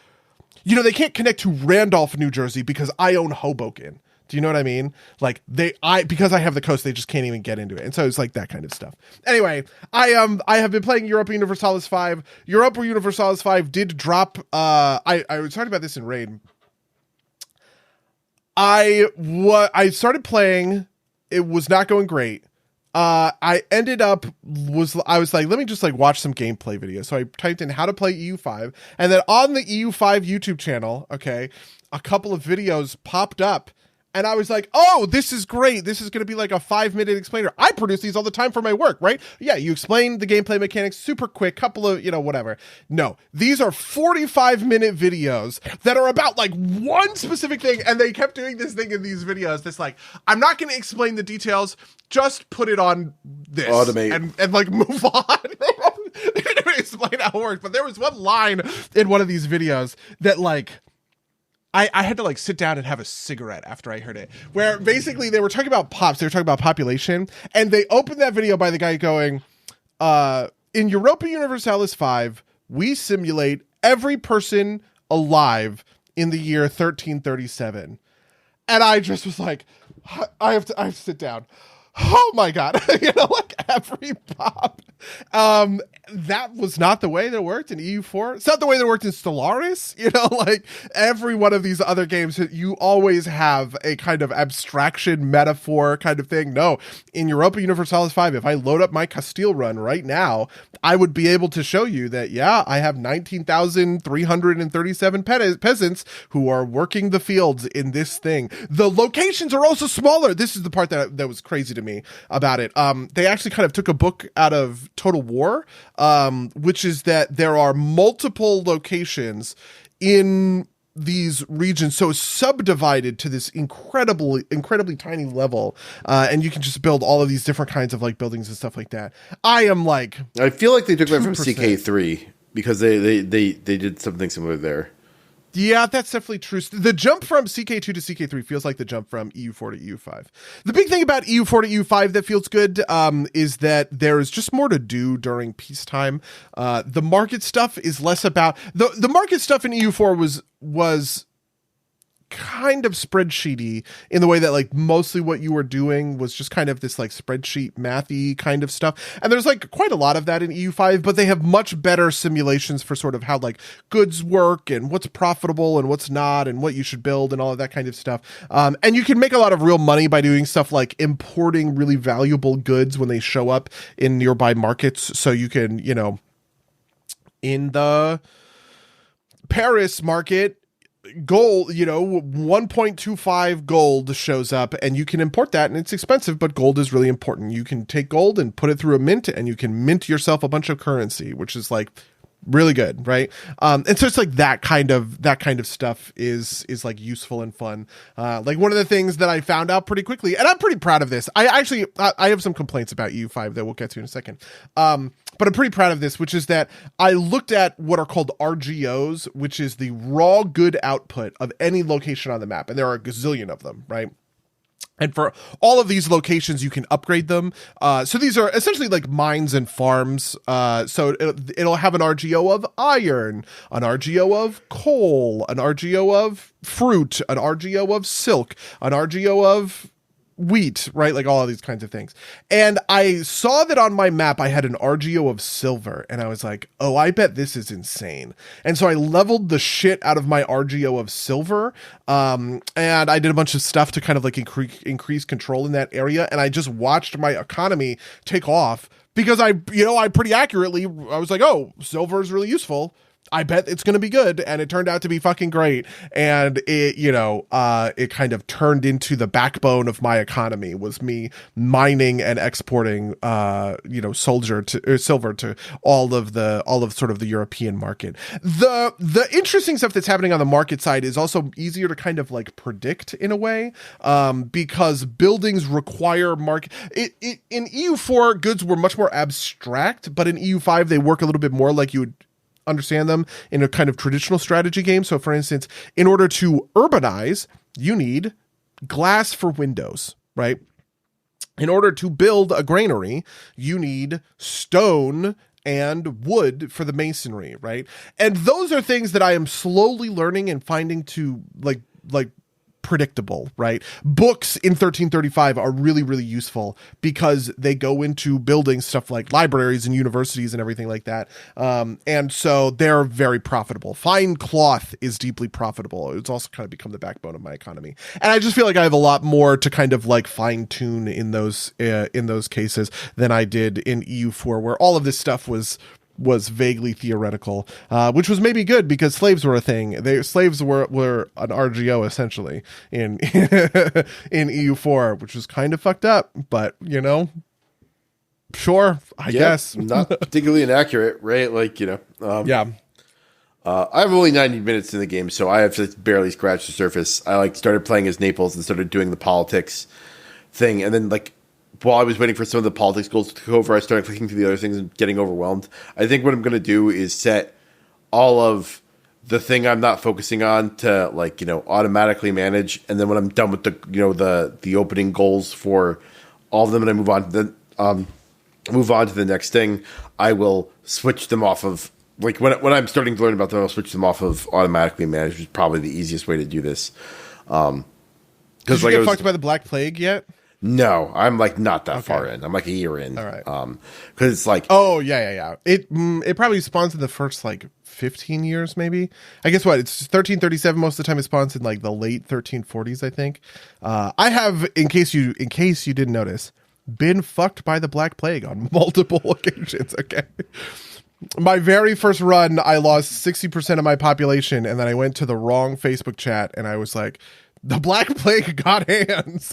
Speaker 2: they can't connect to Randolph, New Jersey, because I own Hoboken. Do you know what I mean? Like because I have the coast, they just can't even get into it. And so it's like that kind of stuff. Anyway, I have been playing Europa Universalis 5. Europa Universalis 5 did drop. I was talking about this in Raid. I started playing. It was not going great. I ended up I was like, let me just like watch some gameplay videos. So I typed in how to play EU5, and then on the EU5 YouTube channel, okay, a couple of videos popped up, and I was like, oh, this is great. This is going to be like a 5-minute explainer. I produce these all the time for my work, right? Yeah, you explain the gameplay mechanics super quick, couple of, whatever. No, these are 45-minute videos that are about like one specific thing, and they kept doing this thing in these videos. This like, I'm not going to explain the details, just put it on this.
Speaker 1: Automate.
Speaker 2: And like move on. They didn't explain how it worked, but there was one line in one of these videos that like, I had to like sit down and have a cigarette after I heard it, where basically they were talking about pops. They were talking about population, and they opened that video by the guy going, in Europa Universalis 5, we simulate every person alive in the year 1337. And I just was like, I have to sit down. Oh my God. Like every pop. That was not the way that it worked in EU4. It's not the way that it worked in Stellaris. Like every one of these other games, you always have a kind of abstraction metaphor kind of thing. No, in Europa Universalis 5, if I load up my Castile run right now, I would be able to show you that, yeah, I have 19,337 peasants who are working the fields in this thing. The locations are also smaller. This is the part that was crazy to me about it. They actually kind of took a book out of Total War, which is that there are multiple locations in these regions, so it's subdivided to this incredibly tiny level, and you can just build all of these different kinds of like buildings and stuff like that. I
Speaker 1: feel like they took that from CK3 because they did something similar there.
Speaker 2: Yeah, that's definitely true. The jump from CK2 to CK3 feels like the jump from EU4 to EU5. The big thing about EU4 to EU5 that feels good is that there is just more to do during peacetime. The market stuff is less about... The market stuff in EU4 was kind of spreadsheety in the way that like mostly what you were doing was just kind of this like spreadsheet mathy kind of stuff, and there's like quite a lot of that in EU5, but they have much better simulations for sort of how like goods work and what's profitable and what's not and what you should build and all of that kind of stuff, and you can make a lot of real money by doing stuff like importing really valuable goods when they show up in nearby markets. So you can, in the Paris market, gold, 1.25 gold shows up, and you can import that, and it's expensive, but gold is really important. You can take gold and put it through a mint, and you can mint yourself a bunch of currency, which is like really good, right? And so it's like that kind of stuff is like useful and fun. Like one of the things that I found out pretty quickly, and I'm pretty proud of this. I have some complaints about EU5 that we'll get to in a second. But I'm pretty proud of this, which is that I looked at what are called RGOs, which is the raw good output of any location on the map. And there are a gazillion of them, right? And for all of these locations, you can upgrade them. So these are essentially like mines and farms. So it'll have an RGO of iron, an RGO of coal, an RGO of fruit, an RGO of silk, an RGO of wheat, right? Like all of these kinds of things. And I saw that on my map, I had an RGO of silver, and I was like, oh, I bet this is insane. And so I leveled the shit out of my RGO of silver. And I did a bunch of stuff to kind of like increase control in that area. And I just watched my economy take off because I pretty accurately, I was like, oh, silver is really useful. I bet it's going to be good. And it turned out to be fucking great. And it, it kind of turned into the backbone of my economy, was me mining and exporting, silver to all of sort of the European market. The interesting stuff that's happening on the market side is also easier to kind of like predict in a way, because buildings require in EU4 goods were much more abstract, but in EU5 they work a little bit more like you would understand them in a kind of traditional strategy game. So for instance, in order to urbanize, you need glass for windows, right? In order to build a granary, you need stone and wood for the masonry, right? And those are things that I am slowly learning and finding to like predictable, right? Books in 1335 are really, really useful because they go into building stuff like libraries and universities and everything like that. And so they're very profitable. Fine cloth is deeply profitable. It's also kind of become the backbone of my economy. And I just feel like I have a lot more to kind of like fine tune in those cases than I did in EU4, where all of this stuff was vaguely theoretical, which was maybe good because slaves were a thing. Slaves were an RGO essentially in in EU4, which was kind of fucked up, but sure, I guess.
Speaker 1: Not particularly inaccurate, right? Like,
Speaker 2: yeah.
Speaker 1: I'm only 90 minutes in the game, so I have to barely scratch the surface. I started playing as Naples and started doing the politics thing, and then while I was waiting for some of the politics goals to go over, I started clicking through the other things and getting overwhelmed. I think what I'm going to do is set all of the thing I'm not focusing on to automatically manage, and then when I'm done with the opening goals for all of them, and I move on to the next thing, I will switch them off of when I'm starting to learn about them, I'll switch them off of automatically manage, which is probably the easiest way to do this.
Speaker 2: Did you get fucked by the Black Plague yet?
Speaker 1: No, I'm not that far in. I'm a year in.
Speaker 2: All right.
Speaker 1: Because it's
Speaker 2: oh yeah. It probably spawns in the first 15 years maybe. I guess what, it's 1337 most of the time. It spawns in the late 1340s, I think. I have, in case you didn't notice, been fucked by the Black Plague on multiple occasions. Okay. My very first run, I lost 60% of my population, and then I went to the wrong Facebook chat, and I was like, the Black Plague got hands,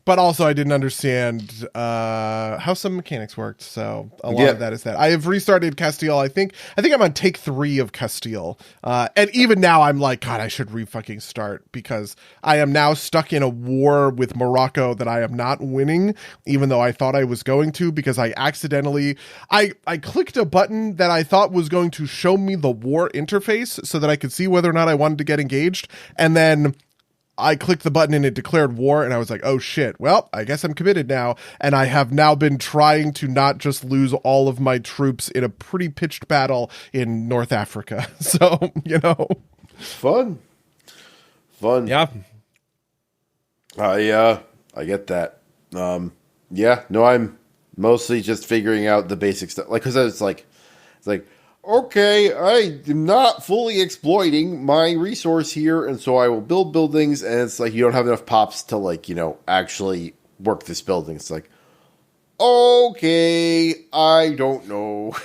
Speaker 2: but also I didn't understand how some mechanics worked. So a lot of that is that I have restarted Castile. I think I'm on take 3 of Castile. And even now I'm like, God, I should fucking start, because I am now stuck in a war with Morocco that I am not winning, even though I thought I was going to, because I accidentally, I clicked a button that I thought was going to show me the war interface so that I could see whether or not I wanted to get engaged. And then I clicked the button and it declared war, and I was like, oh shit, well, I guess I'm committed now. And I have now been trying to not just lose all of my troops in a pretty pitched battle in North Africa. So,
Speaker 1: Fun.
Speaker 2: Yeah.
Speaker 1: I get that. I'm mostly just figuring out the basic stuff. Because it's like, okay, I am not fully exploiting my resource here, and so I will build buildings, and it's you don't have enough pops to actually work this building. It's okay, I don't know.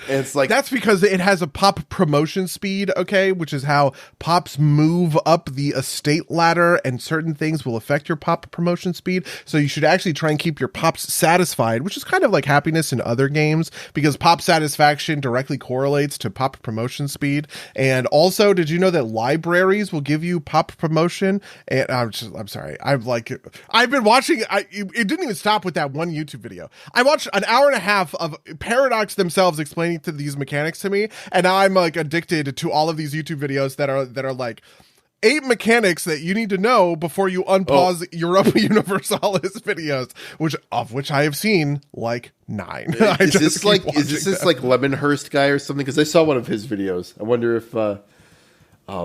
Speaker 1: And it's
Speaker 2: that's because it has a pop promotion speed, okay, which is how pops move up the estate ladder, and certain things will affect your pop promotion speed. So you should actually try and keep your pops satisfied, which is kind of like happiness in other games, because pop satisfaction directly correlates to pop promotion speed. And also, did you know that libraries will give you pop promotion? And I'm sorry, I've been watching, it didn't even stop with that one YouTube video. I watched an hour and a half of Paradox themselves explaining to these mechanics to me, and now I'm addicted to all of these YouTube videos that are 8 mechanics that you need to know before you unpause Europa Universalis videos, which I have seen 9.
Speaker 1: Is this Lemonhurst guy or something? Because I saw one of his videos. I wonder if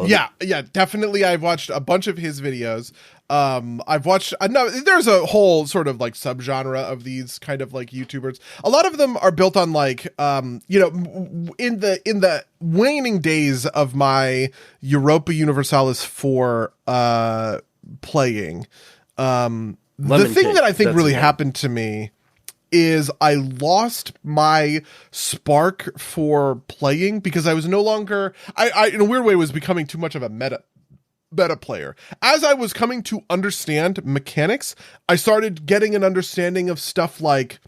Speaker 2: yeah, definitely. I've watched a bunch of his videos. I've watched there's a whole sort of subgenre of these kind of YouTubers. A lot of them are built on in the waning days of my Europa Universalis 4 playing. The thing that I think really happened to me is I lost my spark for playing because I was no longer, I in a weird way was becoming too much of a meta player. As I was coming to understand mechanics, I started getting an understanding of stuff like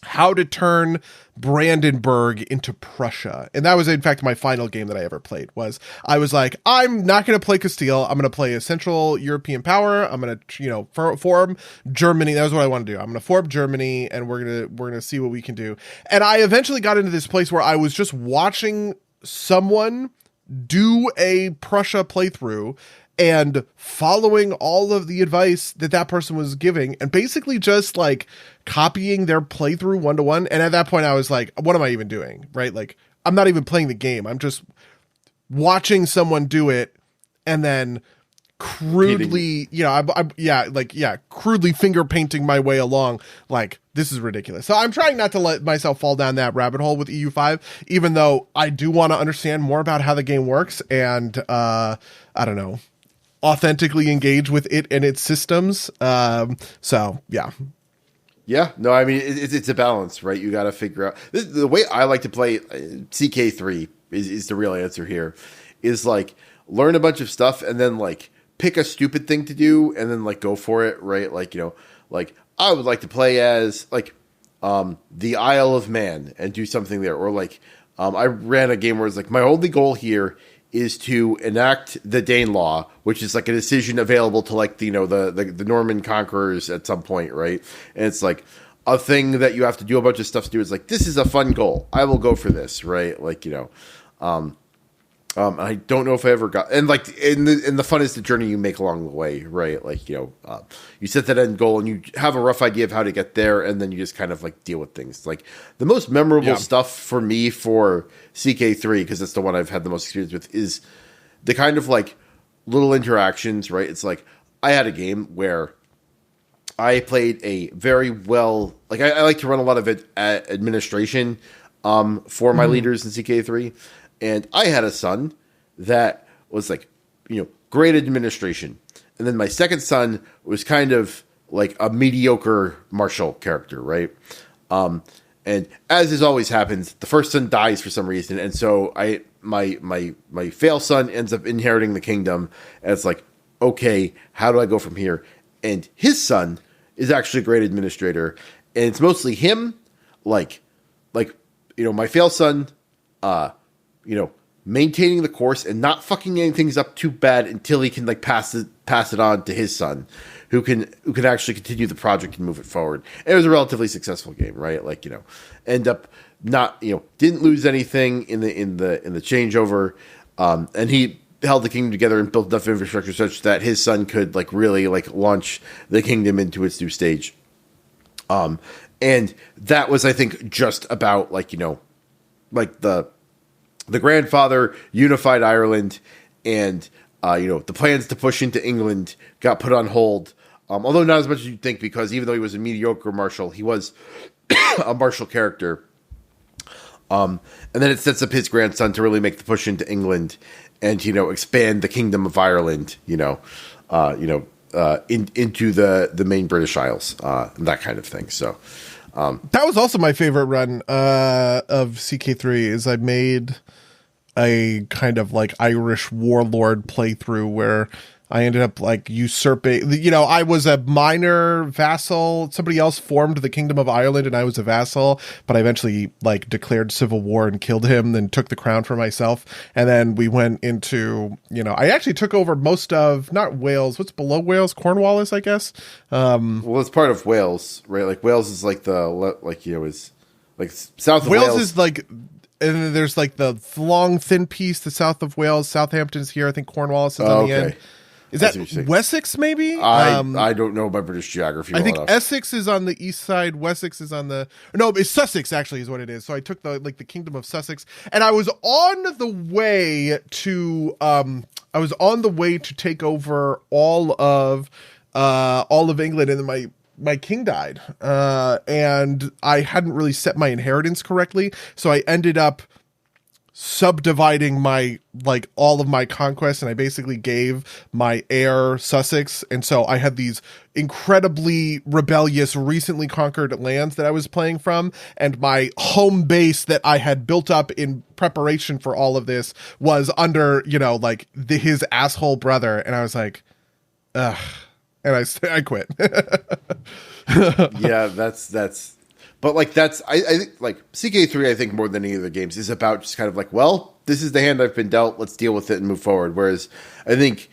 Speaker 2: how to turn Brandenburg into Prussia. And that was, in fact, my final game that I ever played. I was like, I'm not going to play Castile. I'm going to play a Central European power. I'm going to, form Germany. That was what I want to do. I'm going to form Germany, and we're going to see what we can do. And I eventually got into this place where I was just watching someone do a Prussia playthrough and following all of the advice that person was giving and basically just like copying their playthrough 1-to-1. And at that point I was like, what am I even doing? Right? Like, I'm not even playing the game. I'm just watching someone do it and then crudely, crudely finger painting my way along. Like, this is ridiculous. So I'm trying not to let myself fall down that rabbit hole with EU5, even though I do want to understand more about how the game works and, I don't know, authentically engage with it and its systems. So yeah.
Speaker 1: Yeah, no, I mean, it's a balance, right? You got to figure out the way I like to play CK3 is the real answer here is like learn a bunch of stuff and then like pick a stupid thing to do and then like go for it. Right. Like, like I would like to play as like, the Isle of Man and do something there. Or like, I ran a game where it's like, my only goal here is to enact the Danelaw, which is like a decision available to like the Norman conquerors at some point, right? And it's like a thing that you have to do a bunch of stuff to do. It's like, this is a fun goal. I will go for this, right? Like, I don't know if I ever got, and like, and the fun is the journey you make along the way, right? Like, you set that end goal and you have a rough idea of how to get there, and then you just kind of like deal with things. Like the most memorable stuff for me for CK3, because it's the one I've had the most experience with, is the kind of like little interactions, right? It's like I had a game where I played a very well, like I like to run a lot of administration for my leaders in CK3. And I had a son that was like, great administration. And then my second son was kind of like a mediocre martial character, right? And as is always happens, the first son dies for some reason. And so my fail son ends up inheriting the kingdom. And it's like, okay, how do I go from here? And his son is actually a great administrator. And it's mostly him, my fail son, maintaining the course and not fucking any things up too bad until he can like pass it on to his son, who can actually continue the project and move it forward. And it was a relatively successful game, right? Like, end up not, didn't lose anything in the changeover. And he held the kingdom together and built enough infrastructure such that his son could like really like launch the kingdom into its new stage. And that was, I think, just about like, like the grandfather unified Ireland, and the plans to push into England got put on hold. Although not as much as you'd think, because even though he was a mediocre marshal, he was a martial character. And then it sets up his grandson to really make the push into England and expand the Kingdom of Ireland. Into the main British Isles, and that kind of thing. So.
Speaker 2: That was also my favorite run of CK3 is I made a kind of like Irish warlord playthrough where I ended up like usurping, I was a minor vassal. Somebody else formed the Kingdom of Ireland and I was a vassal, but I eventually like declared civil war and killed him, then took the crown for myself. And then we went into, I actually took over most of, not Wales, what's below Wales? Cornwallis, I guess.
Speaker 1: Well, it's part of Wales, right? Like Wales is like is like south of Wales.
Speaker 2: Wales is like, and then there's like the long thin piece, the south of Wales. Southampton's here. I think Cornwallis is on the end. Is that Wessex, maybe?
Speaker 1: I don't know my British geography.
Speaker 2: I think Essex is on the east side. Wessex is on the... No, it's Sussex, actually, is what it is. So I took the Kingdom of Sussex. And I was on the way to... take over all of England, and then my king died. And I hadn't really set my inheritance correctly. So I ended up subdividing my, like, all of my conquests, and I basically gave my heir Sussex, and so I had these incredibly rebellious, recently conquered lands that I was playing from, and my home base that I had built up in preparation for all of this was under, you know, like, his asshole brother, and I was like, ugh, and I quit.
Speaker 1: Yeah, that's but like that's I think like CK3, I think more than any of the games is about just kind of like, well, this is the hand I've been dealt, let's deal with it and move forward. Whereas I think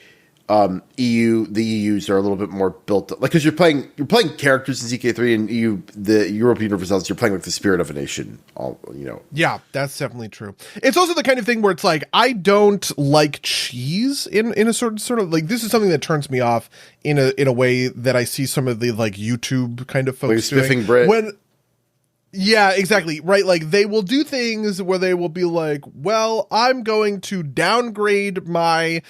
Speaker 1: the EUs are a little bit more built up, like, because you're playing characters in CK3, and the European Universals, you're playing like the spirit of a nation, all, you know.
Speaker 2: Yeah, that's definitely true. It's also the kind of thing where it's like, I don't like cheese in a sort of like, this is something that turns me off in a way that I see some of the like YouTube kind of folks doing.
Speaker 1: Spiffing Brit.
Speaker 2: Yeah, exactly. Right. Like, they will do things where they will be like, well, I'm going to downgrade my,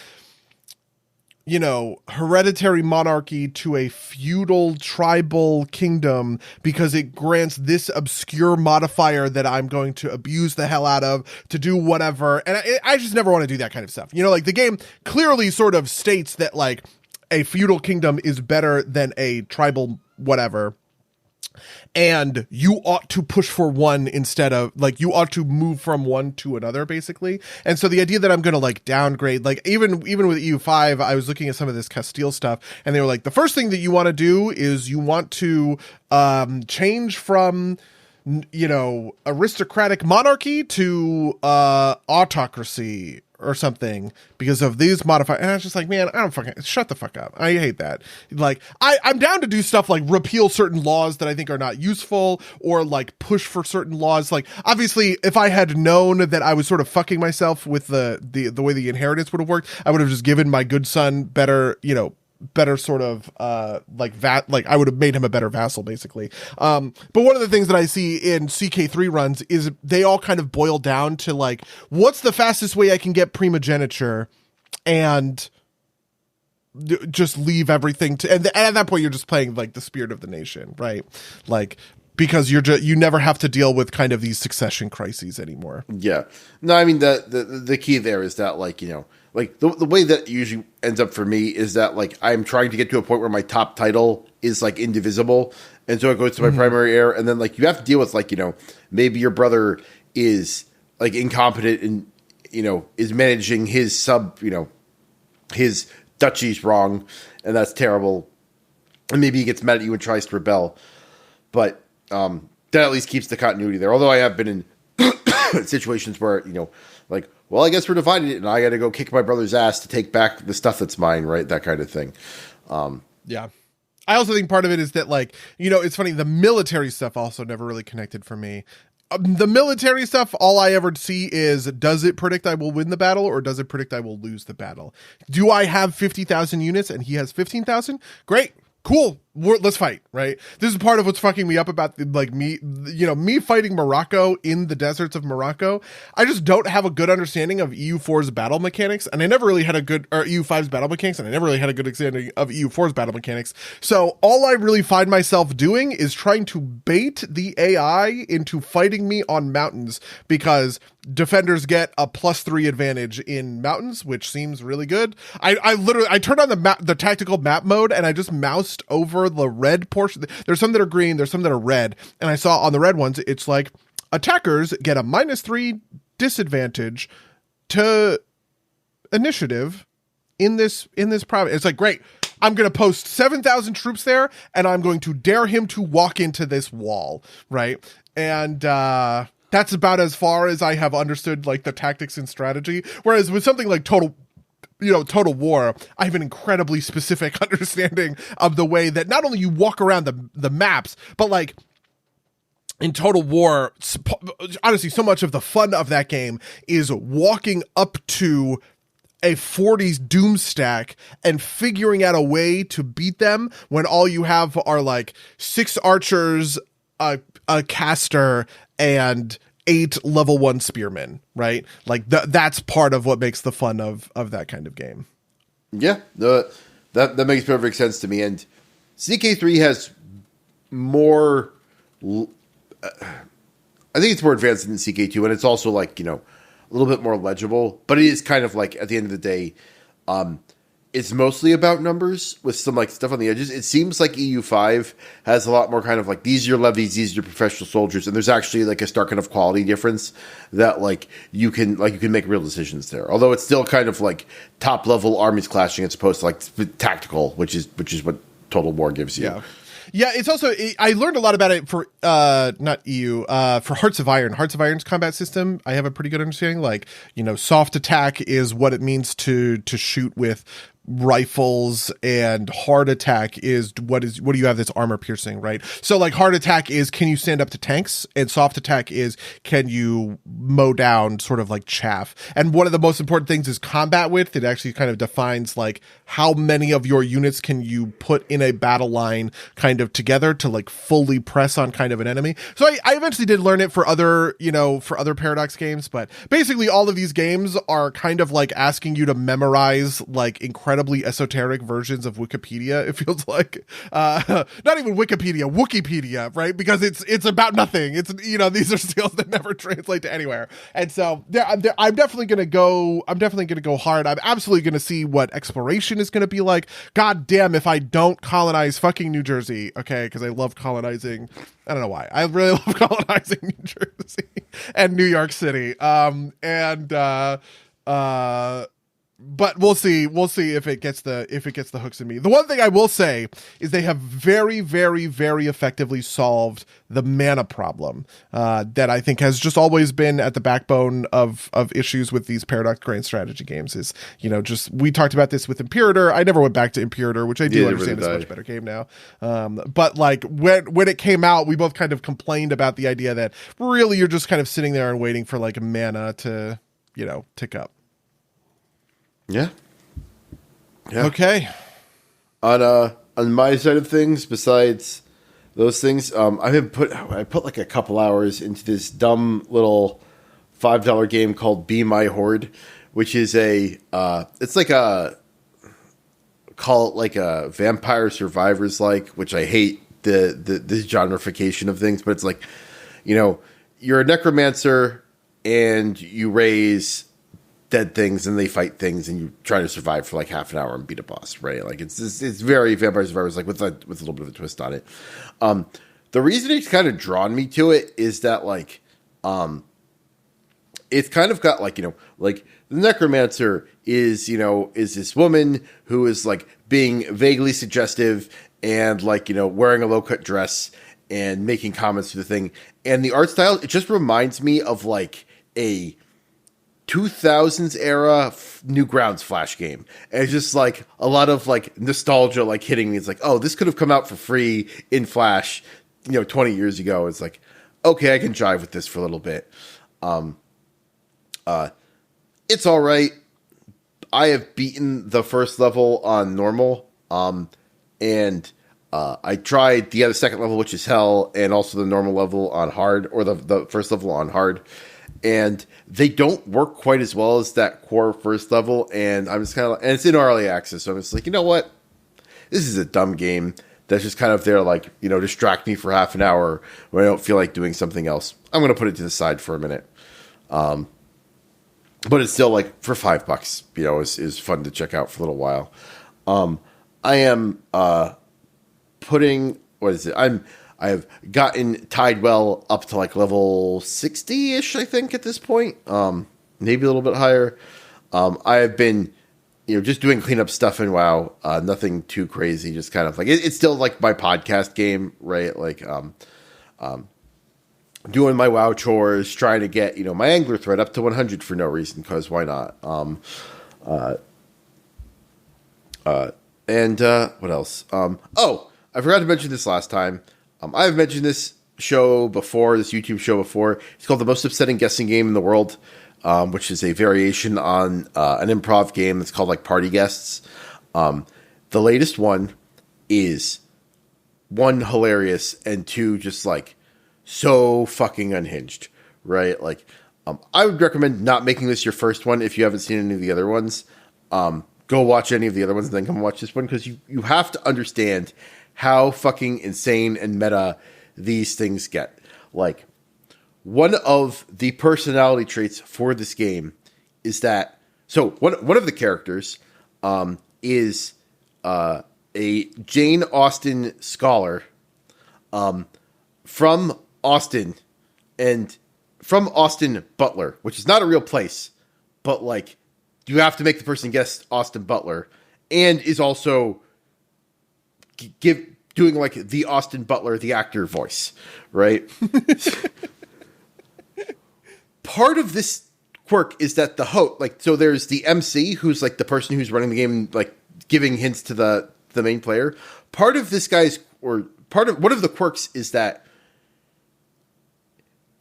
Speaker 2: you know, hereditary monarchy to a feudal tribal kingdom because it grants this obscure modifier that I'm going to abuse the hell out of to do whatever. And I just never want to do that kind of stuff. You know, like, the game clearly sort of states that, like, a feudal kingdom is better than a tribal whatever. And you ought to push for one instead of, like, you ought to move from one to another, basically. And so the idea that I'm going to, like, downgrade, like, even with EU5, I was looking at some of this Castile stuff, and they were like, the first thing that you want to do is you want to change from, you know, aristocratic monarchy to autocracy or something because of these modifiers. And I was just like, man, I don't fucking, shut the fuck up. I hate that. Like, I'm down to do stuff like repeal certain laws that I think are not useful, or like push for certain laws. Like, obviously, if I had known that I was sort of fucking myself with the way the inheritance would have worked, I would have just given my good son better, you know, better sort of like I would have made him a better vassal, basically. But one of the things that I see in CK3 runs is they all kind of boil down to like, what's the fastest way I can get primogeniture and just leave everything to, and at that point you're just playing like the spirit of the nation, right? Like, because you never have to deal with kind of these succession crises anymore.
Speaker 1: Yeah. No, I mean, the key there is that, like, you know, like the way that usually ends up for me is that, like, I'm trying to get to a point where my top title is like indivisible. And so it goes to my primary heir. And then, like, you have to deal with, like, you know, maybe your brother is like incompetent and, you know, is managing his his duchies wrong. And that's terrible. And maybe he gets mad at you and tries to rebel. But that at least keeps the continuity there. Although I have been in situations where, you know, like, well, I guess we're dividing it, and I got to go kick my brother's ass to take back the stuff that's mine, right? That kind of thing.
Speaker 2: Yeah. I also think part of it is that, like, you know, it's funny, the military stuff also never really connected for me. The military stuff, all I ever see is, does it predict I will win the battle, or does it predict I will lose the battle? Do I have 50,000 units and he has 15,000? Great. Cool. Let's fight, right? This is part of what's fucking me up about me fighting Morocco in the deserts of Morocco. I just don't have a good understanding of EU4's battle mechanics, and I never really had EU5's battle mechanics, and I never really had a good understanding of EU4's battle mechanics. So all I really find myself doing is trying to bait the AI into fighting me on mountains, because defenders get a +3 advantage in mountains, which seems really good. I turned on the tactical map mode, and I just moused over the red portion. There's some that are green, there's some that are red, and I saw on the red ones, it's like attackers get a -3 disadvantage to initiative in this province. It's like, great, I'm going to post 7,000 troops there, and I'm going to dare him to walk into this wall, right? And that's about as far as I have understood, like, the tactics and strategy. Whereas with something like Total War, I have an incredibly specific understanding of the way that not only you walk around the maps, but, like, in Total War, honestly, so much of the fun of that game is walking up to a 40s doom stack and figuring out a way to beat them when all you have are, like, 6 archers, a caster, and 8 level 1 spearmen, right? Like, that's part of what makes the fun of that kind of game.
Speaker 1: Yeah, that makes perfect sense to me. And CK3 has more, I think it's more advanced than CK2, and it's also, like, you know, a little bit more legible, but it is kind of like at the end of the day, it's mostly about numbers with some like stuff on the edges. It seems like EU5 has a lot more kind of like these are your levies, these are your professional soldiers, and there's actually like a stark enough quality difference that like you can make real decisions there. Although it's still kind of like top level armies clashing as opposed to like tactical, which is what Total War gives you.
Speaker 2: Yeah, it's also, I learned a lot about it for, not EU, for Hearts of Iron. Hearts of Iron's combat system, I have a pretty good understanding. Like, soft attack is what it means to shoot with rifles, and hard attack is what do you have that's armor piercing, right? So like hard attack is can you stand up to tanks, and soft attack is can you mow down sort of like chaff. And one of the most important things is combat width. It actually kind of defines like how many of your units can you put in a battle line kind of together to like fully press on kind of an enemy. So I eventually did learn it for other Paradox games, but basically all of these games are kind of like asking you to memorize like incredibly esoteric versions of Wikipedia. It feels like not even Wikipedia, right? Because it's about nothing. It's these are skills that never translate to anywhere. And so I'm definitely gonna go hard. I'm absolutely gonna see what exploration is gonna be like. God damn if I don't colonize fucking New Jersey, okay? Because I love colonizing. I don't know why. I really love colonizing New Jersey and New York City. But we'll see if it gets the hooks in me. The one thing I will say is they have very, very, very effectively solved the mana problem that I think has just always been at the backbone of issues with these Paradox Grand Strategy games. Is we talked about this with Imperator. I never went back to Imperator, which I do understand is a much better game now. But like when it came out, we both kind of complained about the idea that really you're just kind of sitting there and waiting for like mana to tick up.
Speaker 1: Yeah.
Speaker 2: Okay.
Speaker 1: On my side of things, besides those things, I put like a couple hours into this dumb little $5 game called Be My Horde, which is it's like call it like a Vampire Survivors which I hate the genreification of things, but it's like, you're a necromancer and you raise dead things and they fight things and you try to survive for like half an hour and beat a boss, right? Like it's very Vampire Survivors, like with a little bit of a twist on it. The reason it's kind of drawn me to it is that like it's kind of got like like the necromancer is this woman who is like being vaguely suggestive and like wearing a low cut dress and making comments to the thing, and the art style, it just reminds me of like a 2000s era Newgrounds Flash game. And it's just like a lot of like nostalgia like hitting me. It's like, oh, this could have come out for free in Flash 20 years ago. It's like, okay, I can jive with this for a little bit. It's all right. I have beaten the first level on normal, and I tried the second level, which is hell, and also the normal level on hard, or the first level on hard. And they don't work quite as well as that core first level. And I'm just kind of, and it's in early access. So I'm just like, you know what? This is a dumb game that's just kind of there, like, distract me for half an hour when I don't feel like doing something else. I'm going to put it to the side for a minute. But it's still like for $5, is fun to check out for a little while. I am, putting, what is it? I have gotten Tidewell up to like level 60-ish, I think, at this point. Maybe a little bit higher. I have been, just doing cleanup stuff in WoW. Nothing too crazy. Just kind of like, it's still like my podcast game, right? Like, doing my WoW chores, trying to get, my angler thread up to 100 for no reason, because why not? And what else? I forgot to mention this last time. I've mentioned this YouTube show before. It's called The Most Upsetting Guessing Game in the World, which is a variation on an improv game that's called like Party Guests. The latest one is, one, hilarious, and two, just like so fucking unhinged, right? Like, I would recommend not making this your first one if you haven't seen any of the other ones. Go watch any of the other ones and then come watch this one, because you have to understand how fucking insane and meta these things get. Like, one of the personality traits for this game is that, so one of the characters is a Jane Austen scholar from Austin, and from Austin Butler, which is not a real place, but like you have to make the person guess Austin Butler, and is also doing like the Austin Butler, the actor voice, right? Part of this quirk is that the host, like, so there's the MC, who's like the person who's running the game, like giving hints to the main player. Part of this guy's, or part of one of the quirks is that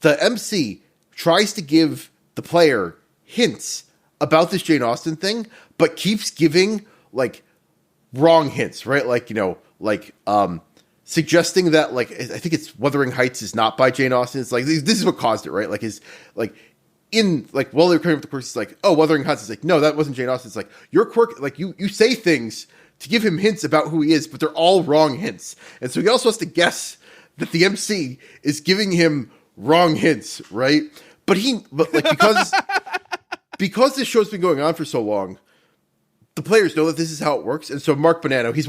Speaker 1: the MC tries to give the player hints about this Jane Austen thing, but keeps giving like wrong hints, right? Like, you know, like suggesting that, like, I think it's Wuthering Heights is not by Jane Austen. It's like, this is what caused it, right? Like, is like in like while they're coming up with the quirks, it's like, oh, Wuthering Heights is like, no, that wasn't Jane Austen. It's like your quirk, like you say things to give him hints about who he is, but they're all wrong hints, and so he also has to guess that the MC is giving him wrong hints, right? But like because this show's been going on for so long, the players know that this is how it works, and so Mark Bonanno, he's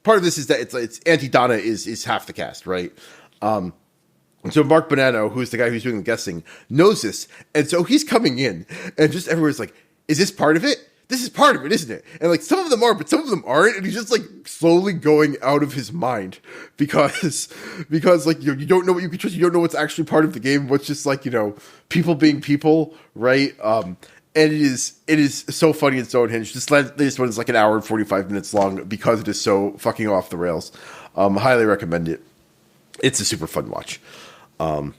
Speaker 1: part of this is that it's Auntie Donna is half the cast, right? And so Mark Bonanno, who's the guy who's doing the guessing, knows this, and so he's coming in, and just everyone's like, "Is this part of it? This is part of it, isn't it?" And like some of them are, but some of them aren't, and he's just like slowly going out of his mind because like you don't know what you can trust, you don't know what's actually part of the game, what's just like, you know, people being people, right? And it is so funny and so unhinged. This one is like an hour and 45 minutes long because it is so fucking off the rails. Highly recommend it. It's a super fun watch. I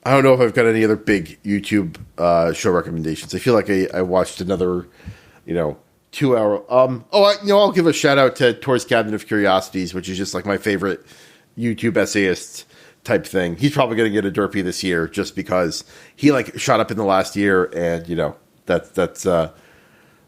Speaker 1: don't know if I've got any other big YouTube show recommendations. I feel like I watched another, 2 hour. I'll give a shout out to Tor's Cabinet of Curiosities, which is just like my favorite YouTube essayist type thing. He's probably going to get a Derpy this year just because he like shot up in the last year, and that's the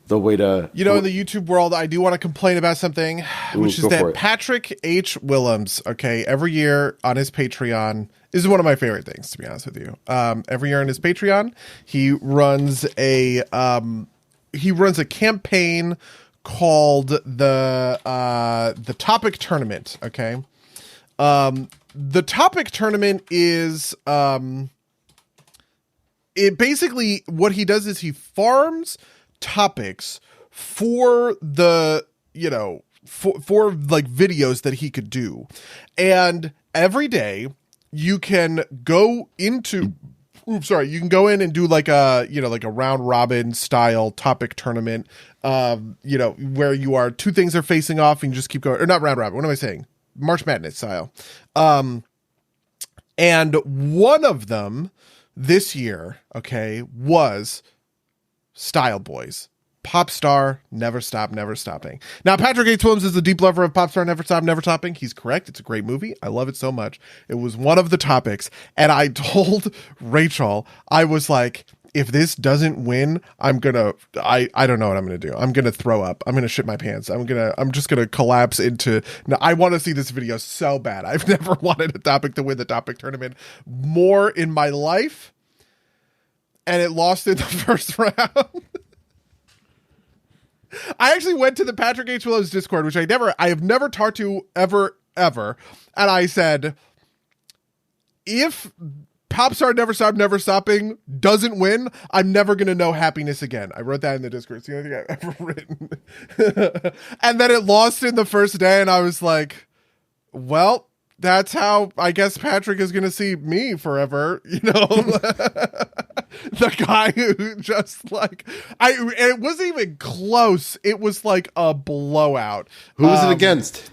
Speaker 1: way to.
Speaker 2: In the YouTube world, I do want to complain about something, which is that Patrick H. Willems, every year on his Patreon, this is one of my favorite things, to be honest with you. Every year on his Patreon, he runs a campaign called the Topic Tournament. Okay, the Topic Tournament is it basically what he does is he farms topics for the for like videos that he could do, and every day you can go into you can go in and do like a like a round robin style topic tournament, where you are two things are facing off and you just keep going, or not round robin, what am I saying, March Madness style. And one of them this year was Style Boys. Pop Star, Never Stop, Never Stopping. Now, Patrick H. Willems is a deep lover of Pop Star, Never Stop, Never Stopping. He's correct. It's a great movie. I love it so much. It was one of the topics. And I told Rachel, I was like, if this doesn't win, I don't know what I'm going to do. I'm going to throw up. I'm going to shit my pants. I'm just going to collapse into, no, I want to see this video so bad. I've never wanted a topic to win the topic tournament more in my life. And it lost in the first round. I actually went to the Patrick H. Willems Discord, which I have never talked to ever. And I said, if Pop Star Never Stop, Never Stopping doesn't win, I'm never going to know happiness again. I wrote that in the Discord. It's the only thing I've ever written. And then it lost in the first day. And I was like, well, that's how I guess Patrick is going to see me forever. The guy who just like, it wasn't even close. It was like a blowout.
Speaker 1: Who was it against?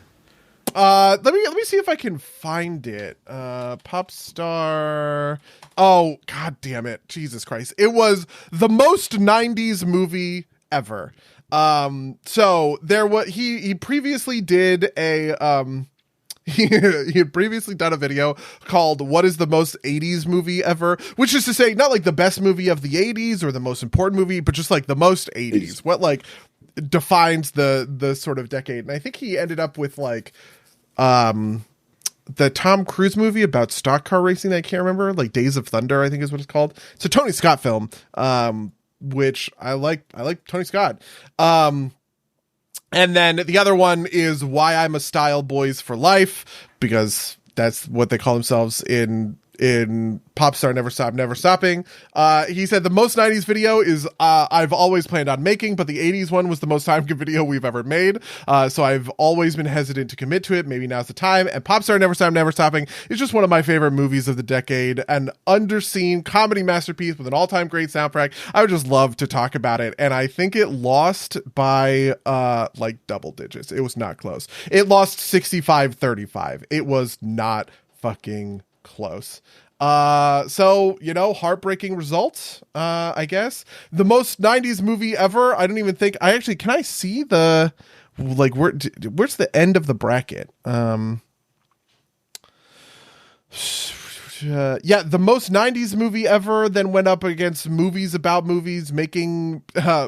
Speaker 2: Let me see if I can find it. Pop Star. Oh, God damn it. Jesus Christ. It was the most 90s movie ever. So there was, he previously did a, he had previously done a video called "What is the most 80s movie ever?" which is to say, not like the best movie of the 80s or the most important movie, but just like the most 80s. What like defines the sort of decade. And I think he ended up with like the the Tom Cruise movie about stock car racing that I can't remember, like Days of Thunder, I think is what it's called. It's a Tony Scott film, which I like Tony Scott. And then the other one is Why I'm a Style Boys for Life, because that's what they call themselves in Popstar Never Stop Never Stopping. He said the most 90s video is I've always planned on making, but the 80s one was the most time video we've ever made. So I've always been hesitant to commit to it. Maybe now's the time. And Popstar Never Stop Never Stopping is just one of my favorite movies of the decade. An underseen comedy masterpiece with an all-time great soundtrack. I would just love to talk about it. And I think it lost by like double digits. It was not close. It lost 65-35. It was not fucking close. So, you know, heartbreaking results, I guess. The most 90s movie ever. I don't even think can I see the, like, where's the end of the bracket? The most 90s movie ever then went up against movies about movies, making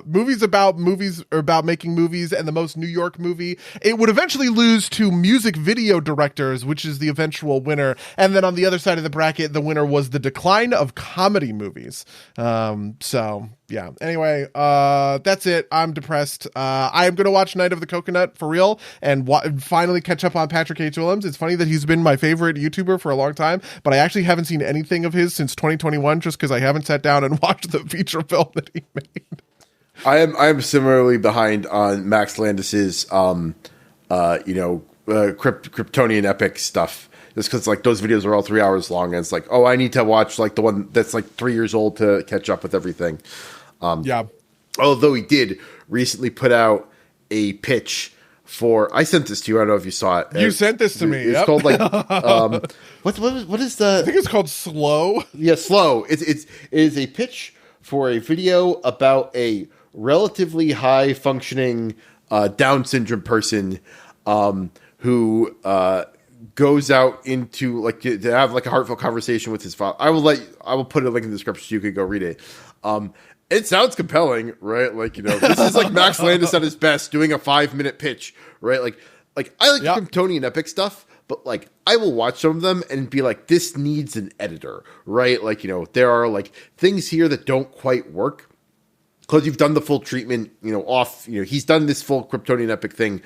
Speaker 2: movies about movies or about making movies, and the most New York movie. It would eventually lose to music video directors, which is the eventual winner. And then on the other side of the bracket, the winner was the decline of comedy movies. So yeah. Anyway, that's it. I'm depressed. I am going to watch Night of the Coconut for real and finally catch up on Patrick H. Willems. It's funny that he's been my favorite YouTuber for a long time, but I actually haven't seen anything of his since 2021 just because I haven't sat down and watched the feature film that he made.
Speaker 1: I am similarly behind on Max Landis's, Kryptonian epic stuff. Just because like those videos are all 3 hours long, and it's like, oh, I need to watch like the one that's like 3 years old to catch up with everything.
Speaker 2: Yeah.
Speaker 1: Although he did recently put out a pitch for. I sent this to you. I don't know if you saw it.
Speaker 2: You sent this to me.
Speaker 1: It's called like what is the?
Speaker 2: I think it's called Slow.
Speaker 1: Yeah, Slow. It is a pitch for a video about a relatively high functioning Down syndrome person who goes out into like to have like a heartfelt conversation with his father. I will put a link in the description so you could go read it. It sounds compelling, right? Like, you know, this is like Max Landis at his best doing a 5-minute pitch, right? Like I like Kryptonian epic stuff, but like I will watch some of them and be like, this needs an editor, right? Like, you know, there are like things here that don't quite work because you've done the full treatment, you know, he's done this full Kryptonian epic thing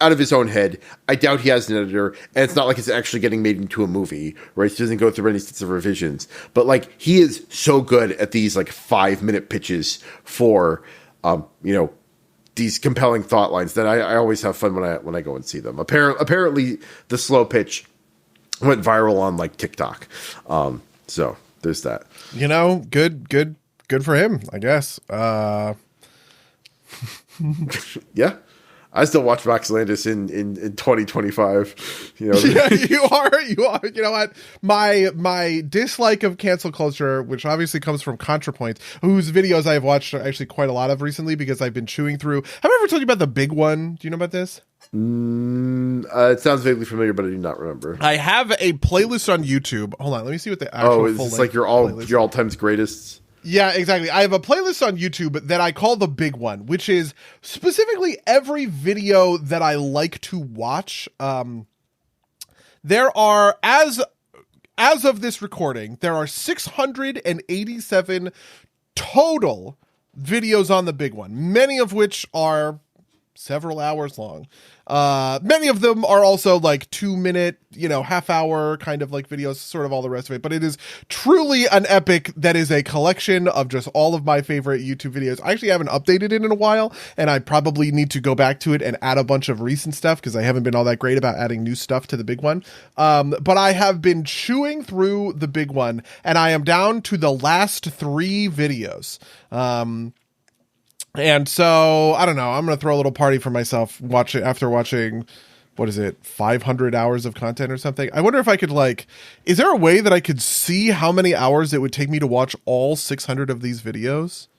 Speaker 1: out of his own head. I doubt he has an editor, and it's not like it's actually getting made into a movie, right? He doesn't go through any sets of revisions. But like he is so good at these like 5-minute pitches for these compelling thought lines that I always have fun when I go and see them. Apparently the Slow pitch went viral on like TikTok. So there's that.
Speaker 2: You know, good for him, I guess.
Speaker 1: Yeah. I still watch Max Landis in 2025. You know,
Speaker 2: yeah, you are. You know what? My dislike of cancel culture, which obviously comes from ContraPoints, whose videos I have watched actually quite a lot of recently because I've been chewing through. Have I ever told you about the big one? Do you know about this?
Speaker 1: It sounds vaguely familiar, but I do not remember.
Speaker 2: I have a playlist on YouTube. Hold on, let me see what the actual
Speaker 1: is this like your all times greatest?
Speaker 2: Yeah, exactly. I have a playlist on YouTube that I call the big one, which is specifically every video that I like to watch. There are, as of this recording, there are 687 total videos on the big one, many of which are several hours long. Many of them are also like 2-minute, half-hour kind of like videos, sort of all the rest of it. But it is truly an epic that is a collection of just all of my favorite YouTube videos. I actually haven't updated it in a while, and I probably need to go back to it and add a bunch of recent stuff because I haven't been all that great about adding new stuff to the big one. But I have been chewing through the big one, and I am down to the last 3 videos. And so, I don't know, I'm going to throw a little party for myself after watching, 500 hours of content or something. I wonder if I could is there a way that I could see how many hours it would take me to watch all 600 of these videos?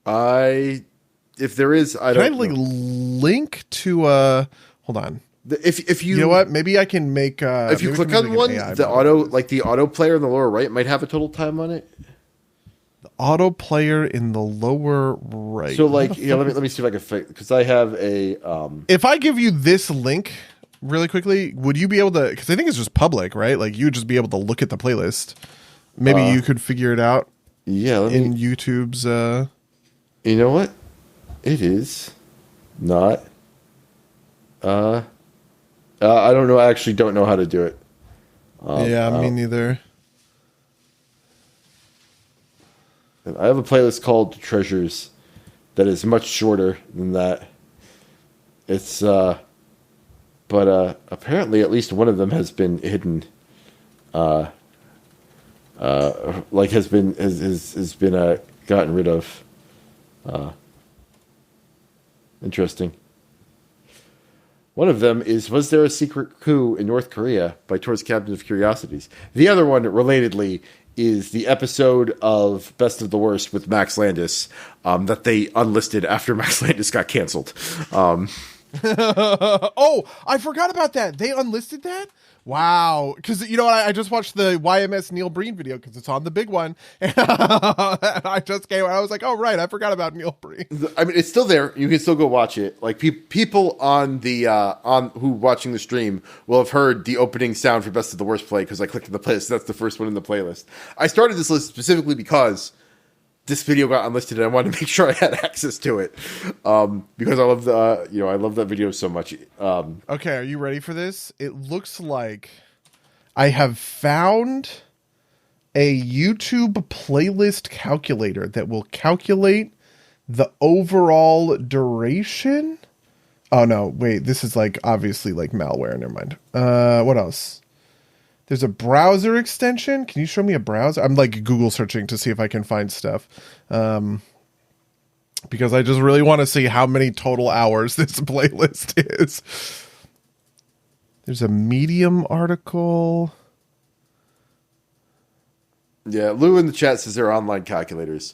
Speaker 1: If there is, I don't know.
Speaker 2: Link to, hold on.
Speaker 1: If you
Speaker 2: know what, maybe I can make,
Speaker 1: if you click on one, the auto player in the lower right might have a total time on it.
Speaker 2: Auto player in the lower right.
Speaker 1: So let me see if I can fix, because I have a
Speaker 2: if I give you this link really quickly, would you be able to, because I think it's just public, right? Like you would just be able to look at the playlist. Maybe you could figure it out.
Speaker 1: Yeah.
Speaker 2: In YouTube's.
Speaker 1: You know what? It is not. I don't know. I actually don't know how to do it.
Speaker 2: Me neither.
Speaker 1: And I have a playlist called Treasures that is much shorter than that. It's but apparently at least one of them has been hidden. Like has been gotten rid of. Interesting. One of them is, was there a secret coup in North Korea by Tor's Captain of Curiosities? The other one, relatedly, is the episode of Best of the Worst with Max Landis that they unlisted after Max Landis got canceled.
Speaker 2: Oh, I forgot about that. They unlisted that? Wow. Because, you know what? I just watched the YMS Neil Breen video because it's on the big one. And I just came, I was like, oh, right. I forgot about Neil Breen.
Speaker 1: I mean, it's still there. You can still go watch it. Like people on the on who watching the stream will have heard the opening sound for Best of the Worst play because I clicked on the playlist. That's the first one in the playlist. I started this list specifically because this video got unlisted and I wanted to make sure I had access to it because I love I love that video so much.
Speaker 2: Okay, are you ready for this? It looks like I have found a YouTube playlist calculator that will calculate the overall duration. Oh no, wait, this is like obviously like malware. Never mind. What else? There's a browser extension. Can you show me a browser? I'm like Google searching to see if I can find stuff. Because I just really want to see how many total hours this playlist is. There's a Medium article.
Speaker 1: Yeah, Lou in the chat says there are online calculators.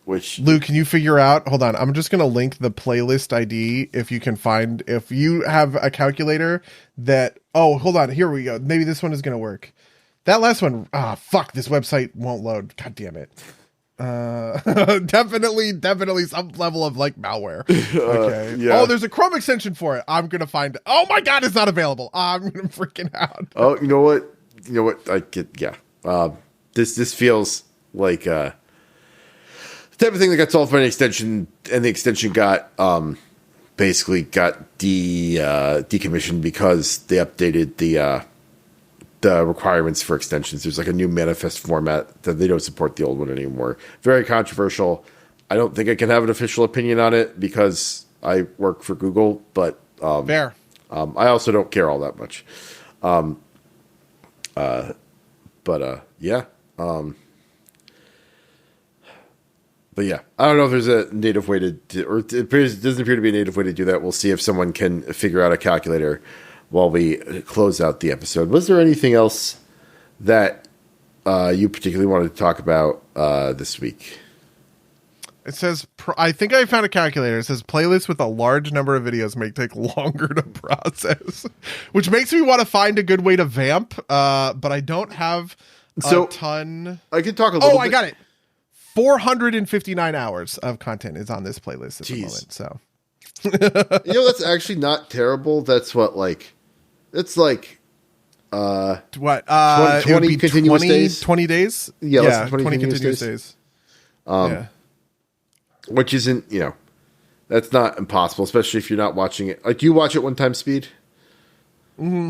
Speaker 1: Which
Speaker 2: Lou, can you figure out? Hold on, I'm just gonna link the playlist ID if you can find. If you have a calculator that. Oh, hold on. Here we go. Maybe this one is gonna work. That last one. Fuck. This website won't load. God damn it. Definitely some level of like malware. Okay.
Speaker 1: Yeah.
Speaker 2: Oh, there's a Chrome extension for it. I'm gonna find it. Oh my god, it's not available. I'm gonna freaking out.
Speaker 1: Oh, you know what? I get. Yeah. This feels like the type of thing that got solved by an extension, and the extension got basically got decommissioned because they updated the requirements for extensions. There's like a new manifest format that they don't support the old one anymore. Very controversial. I don't think I can have an official opinion on it because I work for Google, but
Speaker 2: Fair.
Speaker 1: I also don't care all that much. Yeah. But yeah, I don't know if there's a native way or it doesn't appear to be a native way to do that. We'll see if someone can figure out a calculator while we close out the episode. Was there anything else that you particularly wanted to talk about this week?
Speaker 2: It says, I think I found a calculator. It says playlists with a large number of videos may take longer to process, which makes me want to find a good way to vamp. But I don't have a ton.
Speaker 1: I can talk a little bit.
Speaker 2: Oh, I got it. 459 hours of content is on this playlist at the moment. So,
Speaker 1: that's actually not terrible. That's what, like, it's like,
Speaker 2: what?
Speaker 1: 20 continuous days?
Speaker 2: 20 days?
Speaker 1: Yeah,
Speaker 2: 20 continuous days.
Speaker 1: Yeah. Which isn't, that's not impossible, especially if you're not watching it. Like, do you watch it one time speed?
Speaker 2: Mm-hmm.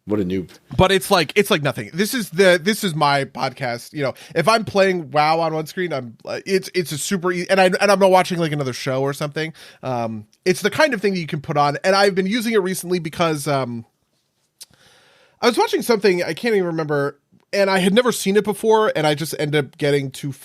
Speaker 1: What a noob.
Speaker 2: But it's like nothing. This is my podcast. If I'm playing WoW on one screen, it's a super easy, and I'm not watching like another show or something. It's the kind of thing that you can put on, and I've been using it recently because I was watching something I can't even remember, and I had never seen it before, and I just ended up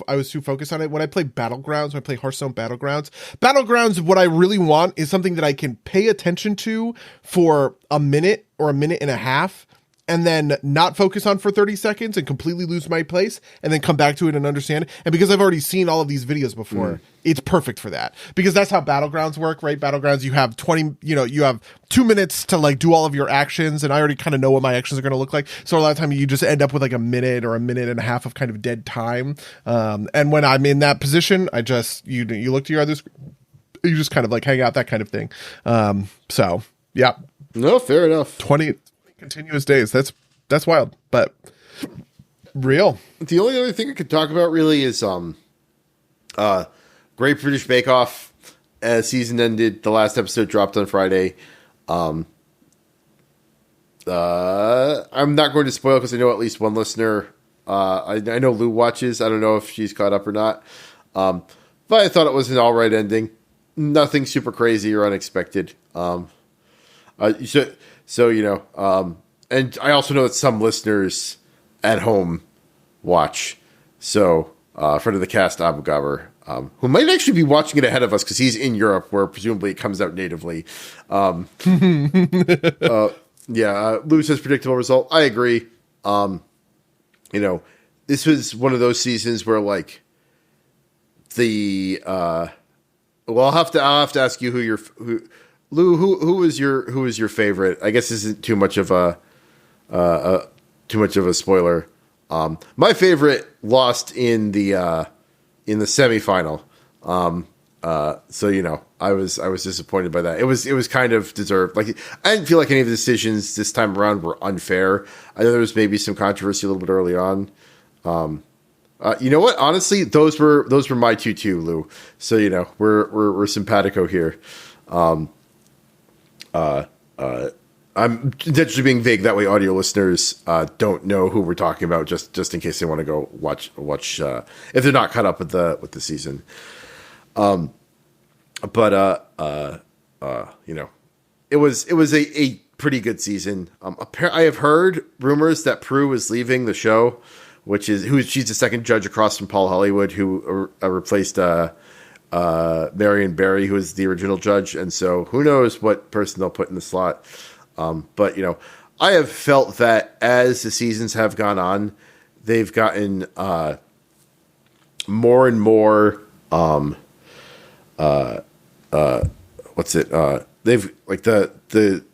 Speaker 2: I was too focused on it. When I play Battlegrounds, when I play Hearthstone Battlegrounds, what I really want is something that I can pay attention to for a minute or a minute and a half, and then not focus on for 30 seconds and completely lose my place, and then come back to it and understand it. And because I've already seen all of these videos before, it's perfect for that. Because that's how Battlegrounds work, right? Battlegrounds, you have you have 2 minutes to like do all of your actions, and I already kind of know what my actions are going to look like. So a lot of time you just end up with like a minute or a minute and a half of kind of dead time. And when I'm in that position, I just, you look to your other screen, you just kind of like hang out, that kind of thing. So Yeah.
Speaker 1: No, fair enough.
Speaker 2: 20 continuous days. That's wild, but real.
Speaker 1: The only other thing I could talk about really is Great British Bake Off. Season ended. The last episode dropped on Friday. I'm not going to spoil because I know at least one listener. I know Lou watches. I don't know if she's caught up or not. But I thought it was an all right ending. Nothing super crazy or unexpected. And I also know that some listeners at home watch. So, friend of the cast, Abu Gaber, who might actually be watching it ahead of us because he's in Europe, where presumably it comes out natively. Lou says predictable result. I agree. This was one of those seasons where like I'll have to ask you who was your favorite. I guess this isn't too much of a spoiler. My favorite lost in the semifinal. I was disappointed by that. It was kind of deserved. Like, I didn't feel like any of the decisions this time around were unfair. I know there was maybe some controversy a little bit early on. You know what? Honestly, those were my two too, Lou. So we're simpatico here. I'm intentionally being vague. That way, audio listeners don't know who we're talking about. Just in case they want to go watch if they're not caught up with the season. It was a pretty good season. I have heard rumors that Prue is leaving the show, she's the second judge across from Paul Hollywood, who replaced Marion Barry, who was the original judge. And so who knows what person they'll put in the slot. I have felt that as the seasons have gone on, they've gotten more and more they've like the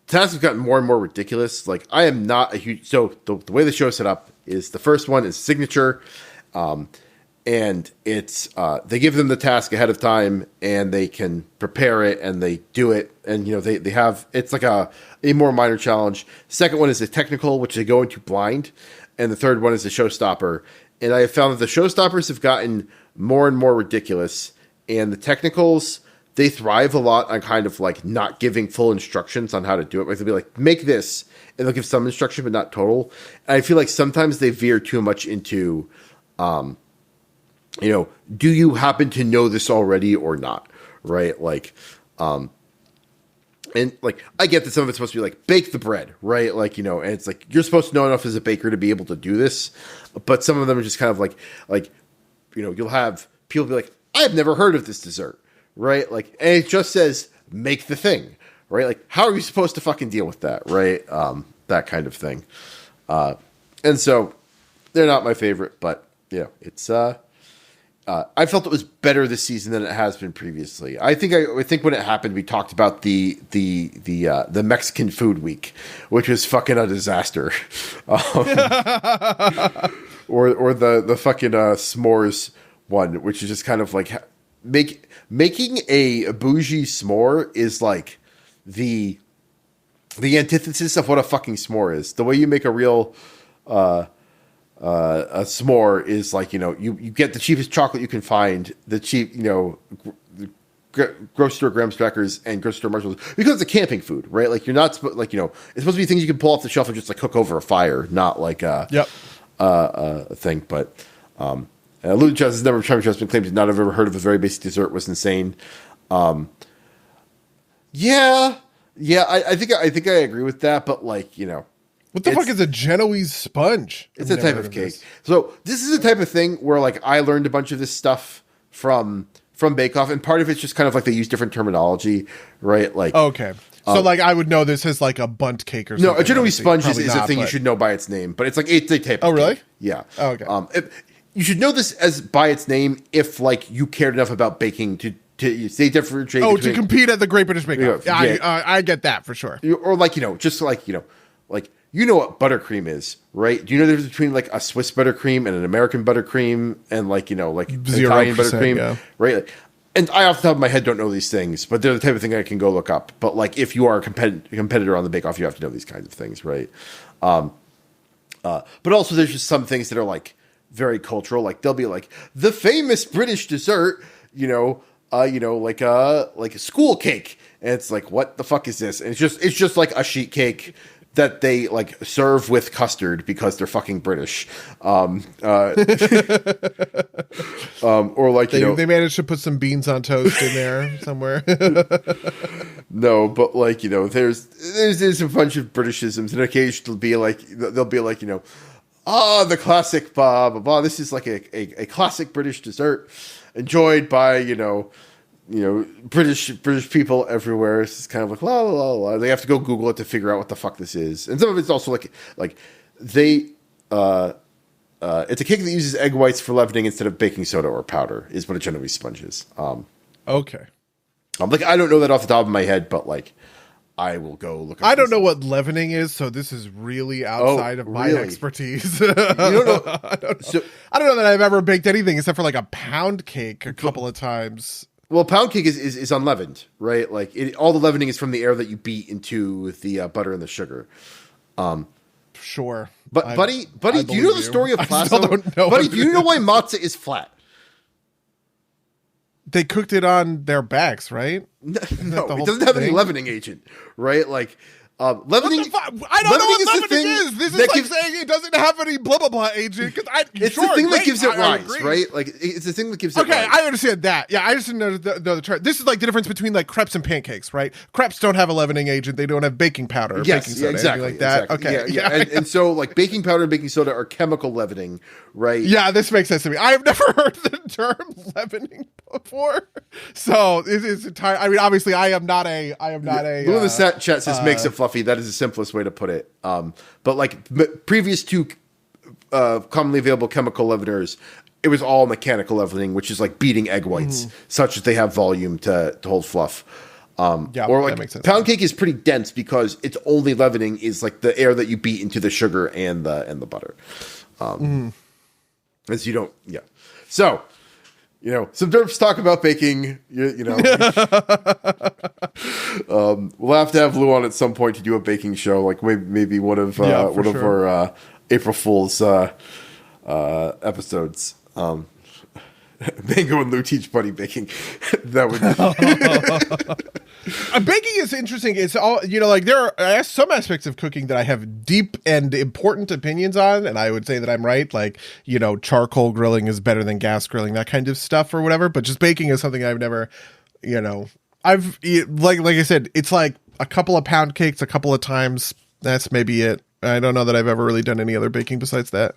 Speaker 1: tasks have gotten more and more ridiculous. Like, I am not a huge, so the way the show is set up is the first one is signature, and it's they give them the task ahead of time and they can prepare it and they do it, and they have, it's like a more minor challenge. Second one is a technical, which they go into blind, and the third one is a showstopper. And I have found that the showstoppers have gotten more and more ridiculous, and the technicals, they thrive a lot on kind of like not giving full instructions on how to do it. Like, they'll be like, make this, and they'll give some instruction, but not total. And I feel like sometimes they veer too much into, do you happen to know this already or not? Right? Like, and like, I get that some of it's supposed to be like, bake the bread, right? Like, and it's like, you're supposed to know enough as a baker to be able to do this. But some of them are just kind of like, you'll have people be like, I've never heard of this dessert. Right? Like, and it just says, make the thing, right? Like, how are you supposed to fucking deal with that? Right? That kind of thing. And so they're not my favorite, but it's, I felt it was better this season than it has been previously. I think when it happened, we talked about the Mexican food week, which was fucking a disaster. Or the fucking s'mores one, which is just kind of like, making a bougie s'more is like the antithesis of what a fucking s'more is. The way you make a real a s'more is like, you get the cheapest chocolate you can find, the cheap, grocery store graham crackers and grocery store marshmallows, because it's a camping food, right? Like, you're not it's supposed to be things you can pull off the shelf and just like cook over a fire, not like a thing. But Lou Chess has never tried been claimed to not have ever heard of a very basic dessert, was insane. I think I agree with that, but like,
Speaker 2: what the fuck is a Genoese sponge?
Speaker 1: It's a type of cake. So this is a type of thing where like I learned a bunch of this stuff from Bake Off, and part of it's just kind of like they use different terminology, right? Like,
Speaker 2: okay. So like I would know this as like a bunt cake or something.
Speaker 1: No, a Genoese sponge is a thing you should know by its name, but it's like it's a type of
Speaker 2: really?
Speaker 1: Cake. Yeah.
Speaker 2: Oh, okay.
Speaker 1: You should know this as by its name if like you cared enough about baking to say differentiate.
Speaker 2: Oh, to compete at the Great British Bake Off. Yeah, I get that for sure.
Speaker 1: Or like, just like, like, what buttercream is, right? Do you know the difference between like a Swiss buttercream and an American buttercream and like, like
Speaker 2: 0%,
Speaker 1: Italian buttercream, right? Like, and I off the top of my head don't know these things, but they're the type of thing I can go look up. But like, if you are a competitor on the Bake Off, you have to know these kinds of things, right? But also, there's just some things that are like very cultural. Like they'll be like the famous British dessert, like a school cake, and it's like, what the fuck is this? And it's just like a sheet cake that they like serve with custard because they're fucking British. Or like,
Speaker 2: they managed to put some beans on toast in there somewhere.
Speaker 1: No, but like, there's a bunch of Britishisms, and occasionally they'll be like, the classic blah, blah, blah. This is like a classic British dessert enjoyed by, British people everywhere. It's just kind of like la la la la. They have to go Google it to figure out what the fuck this is, and some of it's also like they it's a cake that uses egg whites for leavening instead of baking soda or powder, is what it generally sponges.
Speaker 2: Okay.
Speaker 1: Like, I don't know that off the top of my head, but like I will go look.
Speaker 2: I don't know what leavening is, so this is really outside of my expertise. You don't know? I don't know that I've ever baked anything except for like a pound cake a couple of times.
Speaker 1: Well, pound cake is unleavened, right? Like all the leavening is from the air that you beat into the butter and the sugar.
Speaker 2: Sure,
Speaker 1: but buddy, do you know the story of Plasso?
Speaker 2: I still don't know.
Speaker 1: Buddy, do you know why matzah is flat?
Speaker 2: They cooked it on their backs, right?
Speaker 1: No, it doesn't have any leavening agent, right? Like leavening.
Speaker 2: I don't know what leavening is. This is like saying it doesn't have any blah blah blah agent.
Speaker 1: It's the thing that gives it rise, right? Like it's the thing that gives it rise.
Speaker 2: Okay, I understand that. Yeah, I just didn't know the term. This is like the difference between like crepes and pancakes, right? Crepes don't have a leavening agent. They don't have baking powder or baking soda.
Speaker 1: Exactly.
Speaker 2: Like that.
Speaker 1: Exactly.
Speaker 2: Okay.
Speaker 1: Yeah. And so like baking powder and baking soda are chemical leavening, right?
Speaker 2: Yeah, this makes sense to me. I've never heard the term leavening before. So it's entire. I mean, obviously, I am not a.
Speaker 1: Lou in the chat says makes it fluffy. That is the simplest way to put it. But like previous to commonly available chemical leaveners, it was all mechanical leavening, which is like beating egg whites such that they have volume to hold fluff. Or like
Speaker 2: that makes sense.
Speaker 1: Pound cake is pretty dense because its only leavening is like the air that you beat into the sugar and the butter. As you don't, yeah. So, some derps talk about baking. We'll have to have Lou on at some point to do a baking show, like maybe one of our April Fool's episodes. Mango and Lou teach Buddy baking. That would.
Speaker 2: Baking is interesting. It's all there are some aspects of cooking that I have deep and important opinions on, and I would say that I'm right. Like charcoal grilling is better than gas grilling, that kind of stuff or whatever. But just baking is something I've never, I've like I said, it's like a couple of pound cakes a couple of times. That's maybe it. I don't know that I've ever really done any other baking besides that.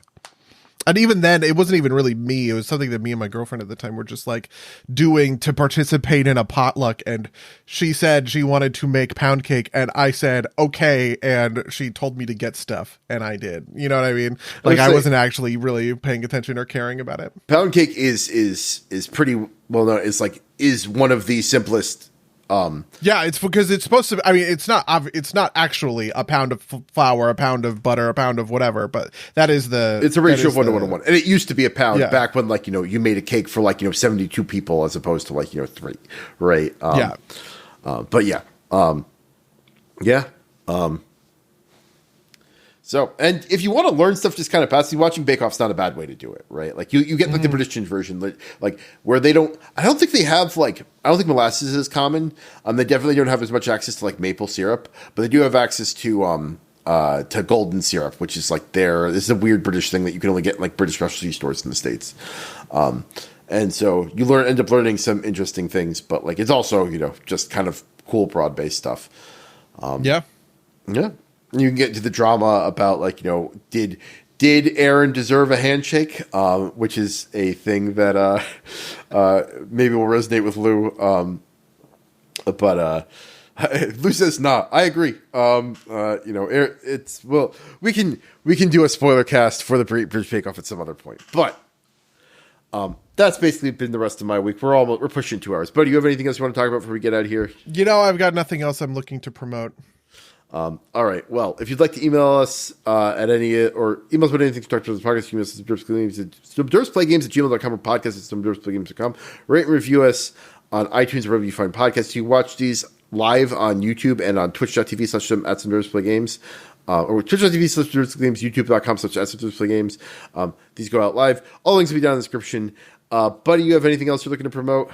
Speaker 2: And even then, it wasn't even really me. It was something that me and my girlfriend at the time were just like doing to participate in a potluck. And she said she wanted to make pound cake. And I said, okay. And she told me to get stuff. And I did. You know what I mean? Like I wasn't actually really paying attention or caring about it.
Speaker 1: Pound cake is pretty well known. It's like, is one of the simplest.
Speaker 2: Yeah, it's because it's supposed to. I mean, it's not actually a pound of flour, a pound of butter, a pound of whatever. But that is the.
Speaker 1: It's a ratio of 1:1, and it used to be a pound back when you made a cake for 72 people as opposed to 3, right? But yeah. So, and if you want to learn stuff just kind of passively, watching Bake Off's not a bad way to do it, right? Like you get the British version, like where they don't. I don't think they have I don't think molasses is common. They definitely don't have as much access to maple syrup, but they do have access to golden syrup, which is this is a weird British thing that you can only get in British specialty stores in the States. And so you end up learning some interesting things, but it's also just kind of cool broad based stuff.
Speaker 2: Yeah.
Speaker 1: You can get into the drama about did Aaron deserve a handshake, which is a thing that maybe will resonate with Lou. But Lou says not. I agree. It's we can do a spoiler cast for the British Bake Off at some other point. But that's basically been the rest of my week. We're pushing 2 hours. But do you have anything else you want to talk about before we get out of here?
Speaker 2: I've got nothing else I'm looking to promote.
Speaker 1: All right. Well, if you'd like to email us at any or email us about anything constructive of the podcast, email us at subdersplaygames@gmail.com or podcast@subdersplaygames.com. Rate and review us on iTunes, wherever you find podcasts. You watch these live on YouTube and on twitch.tv/@nerdsplaygames. Or twitch.tv/nerdsplaygames, youtube.com/nerdsplaygames. These go out live. All links will be down in the description. Buddy, you have anything else you're looking to promote?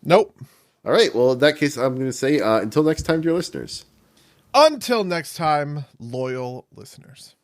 Speaker 2: Nope.
Speaker 1: All right. Well, in that case, I'm going to say until next time, dear listeners.
Speaker 2: Until next time, loyal listeners.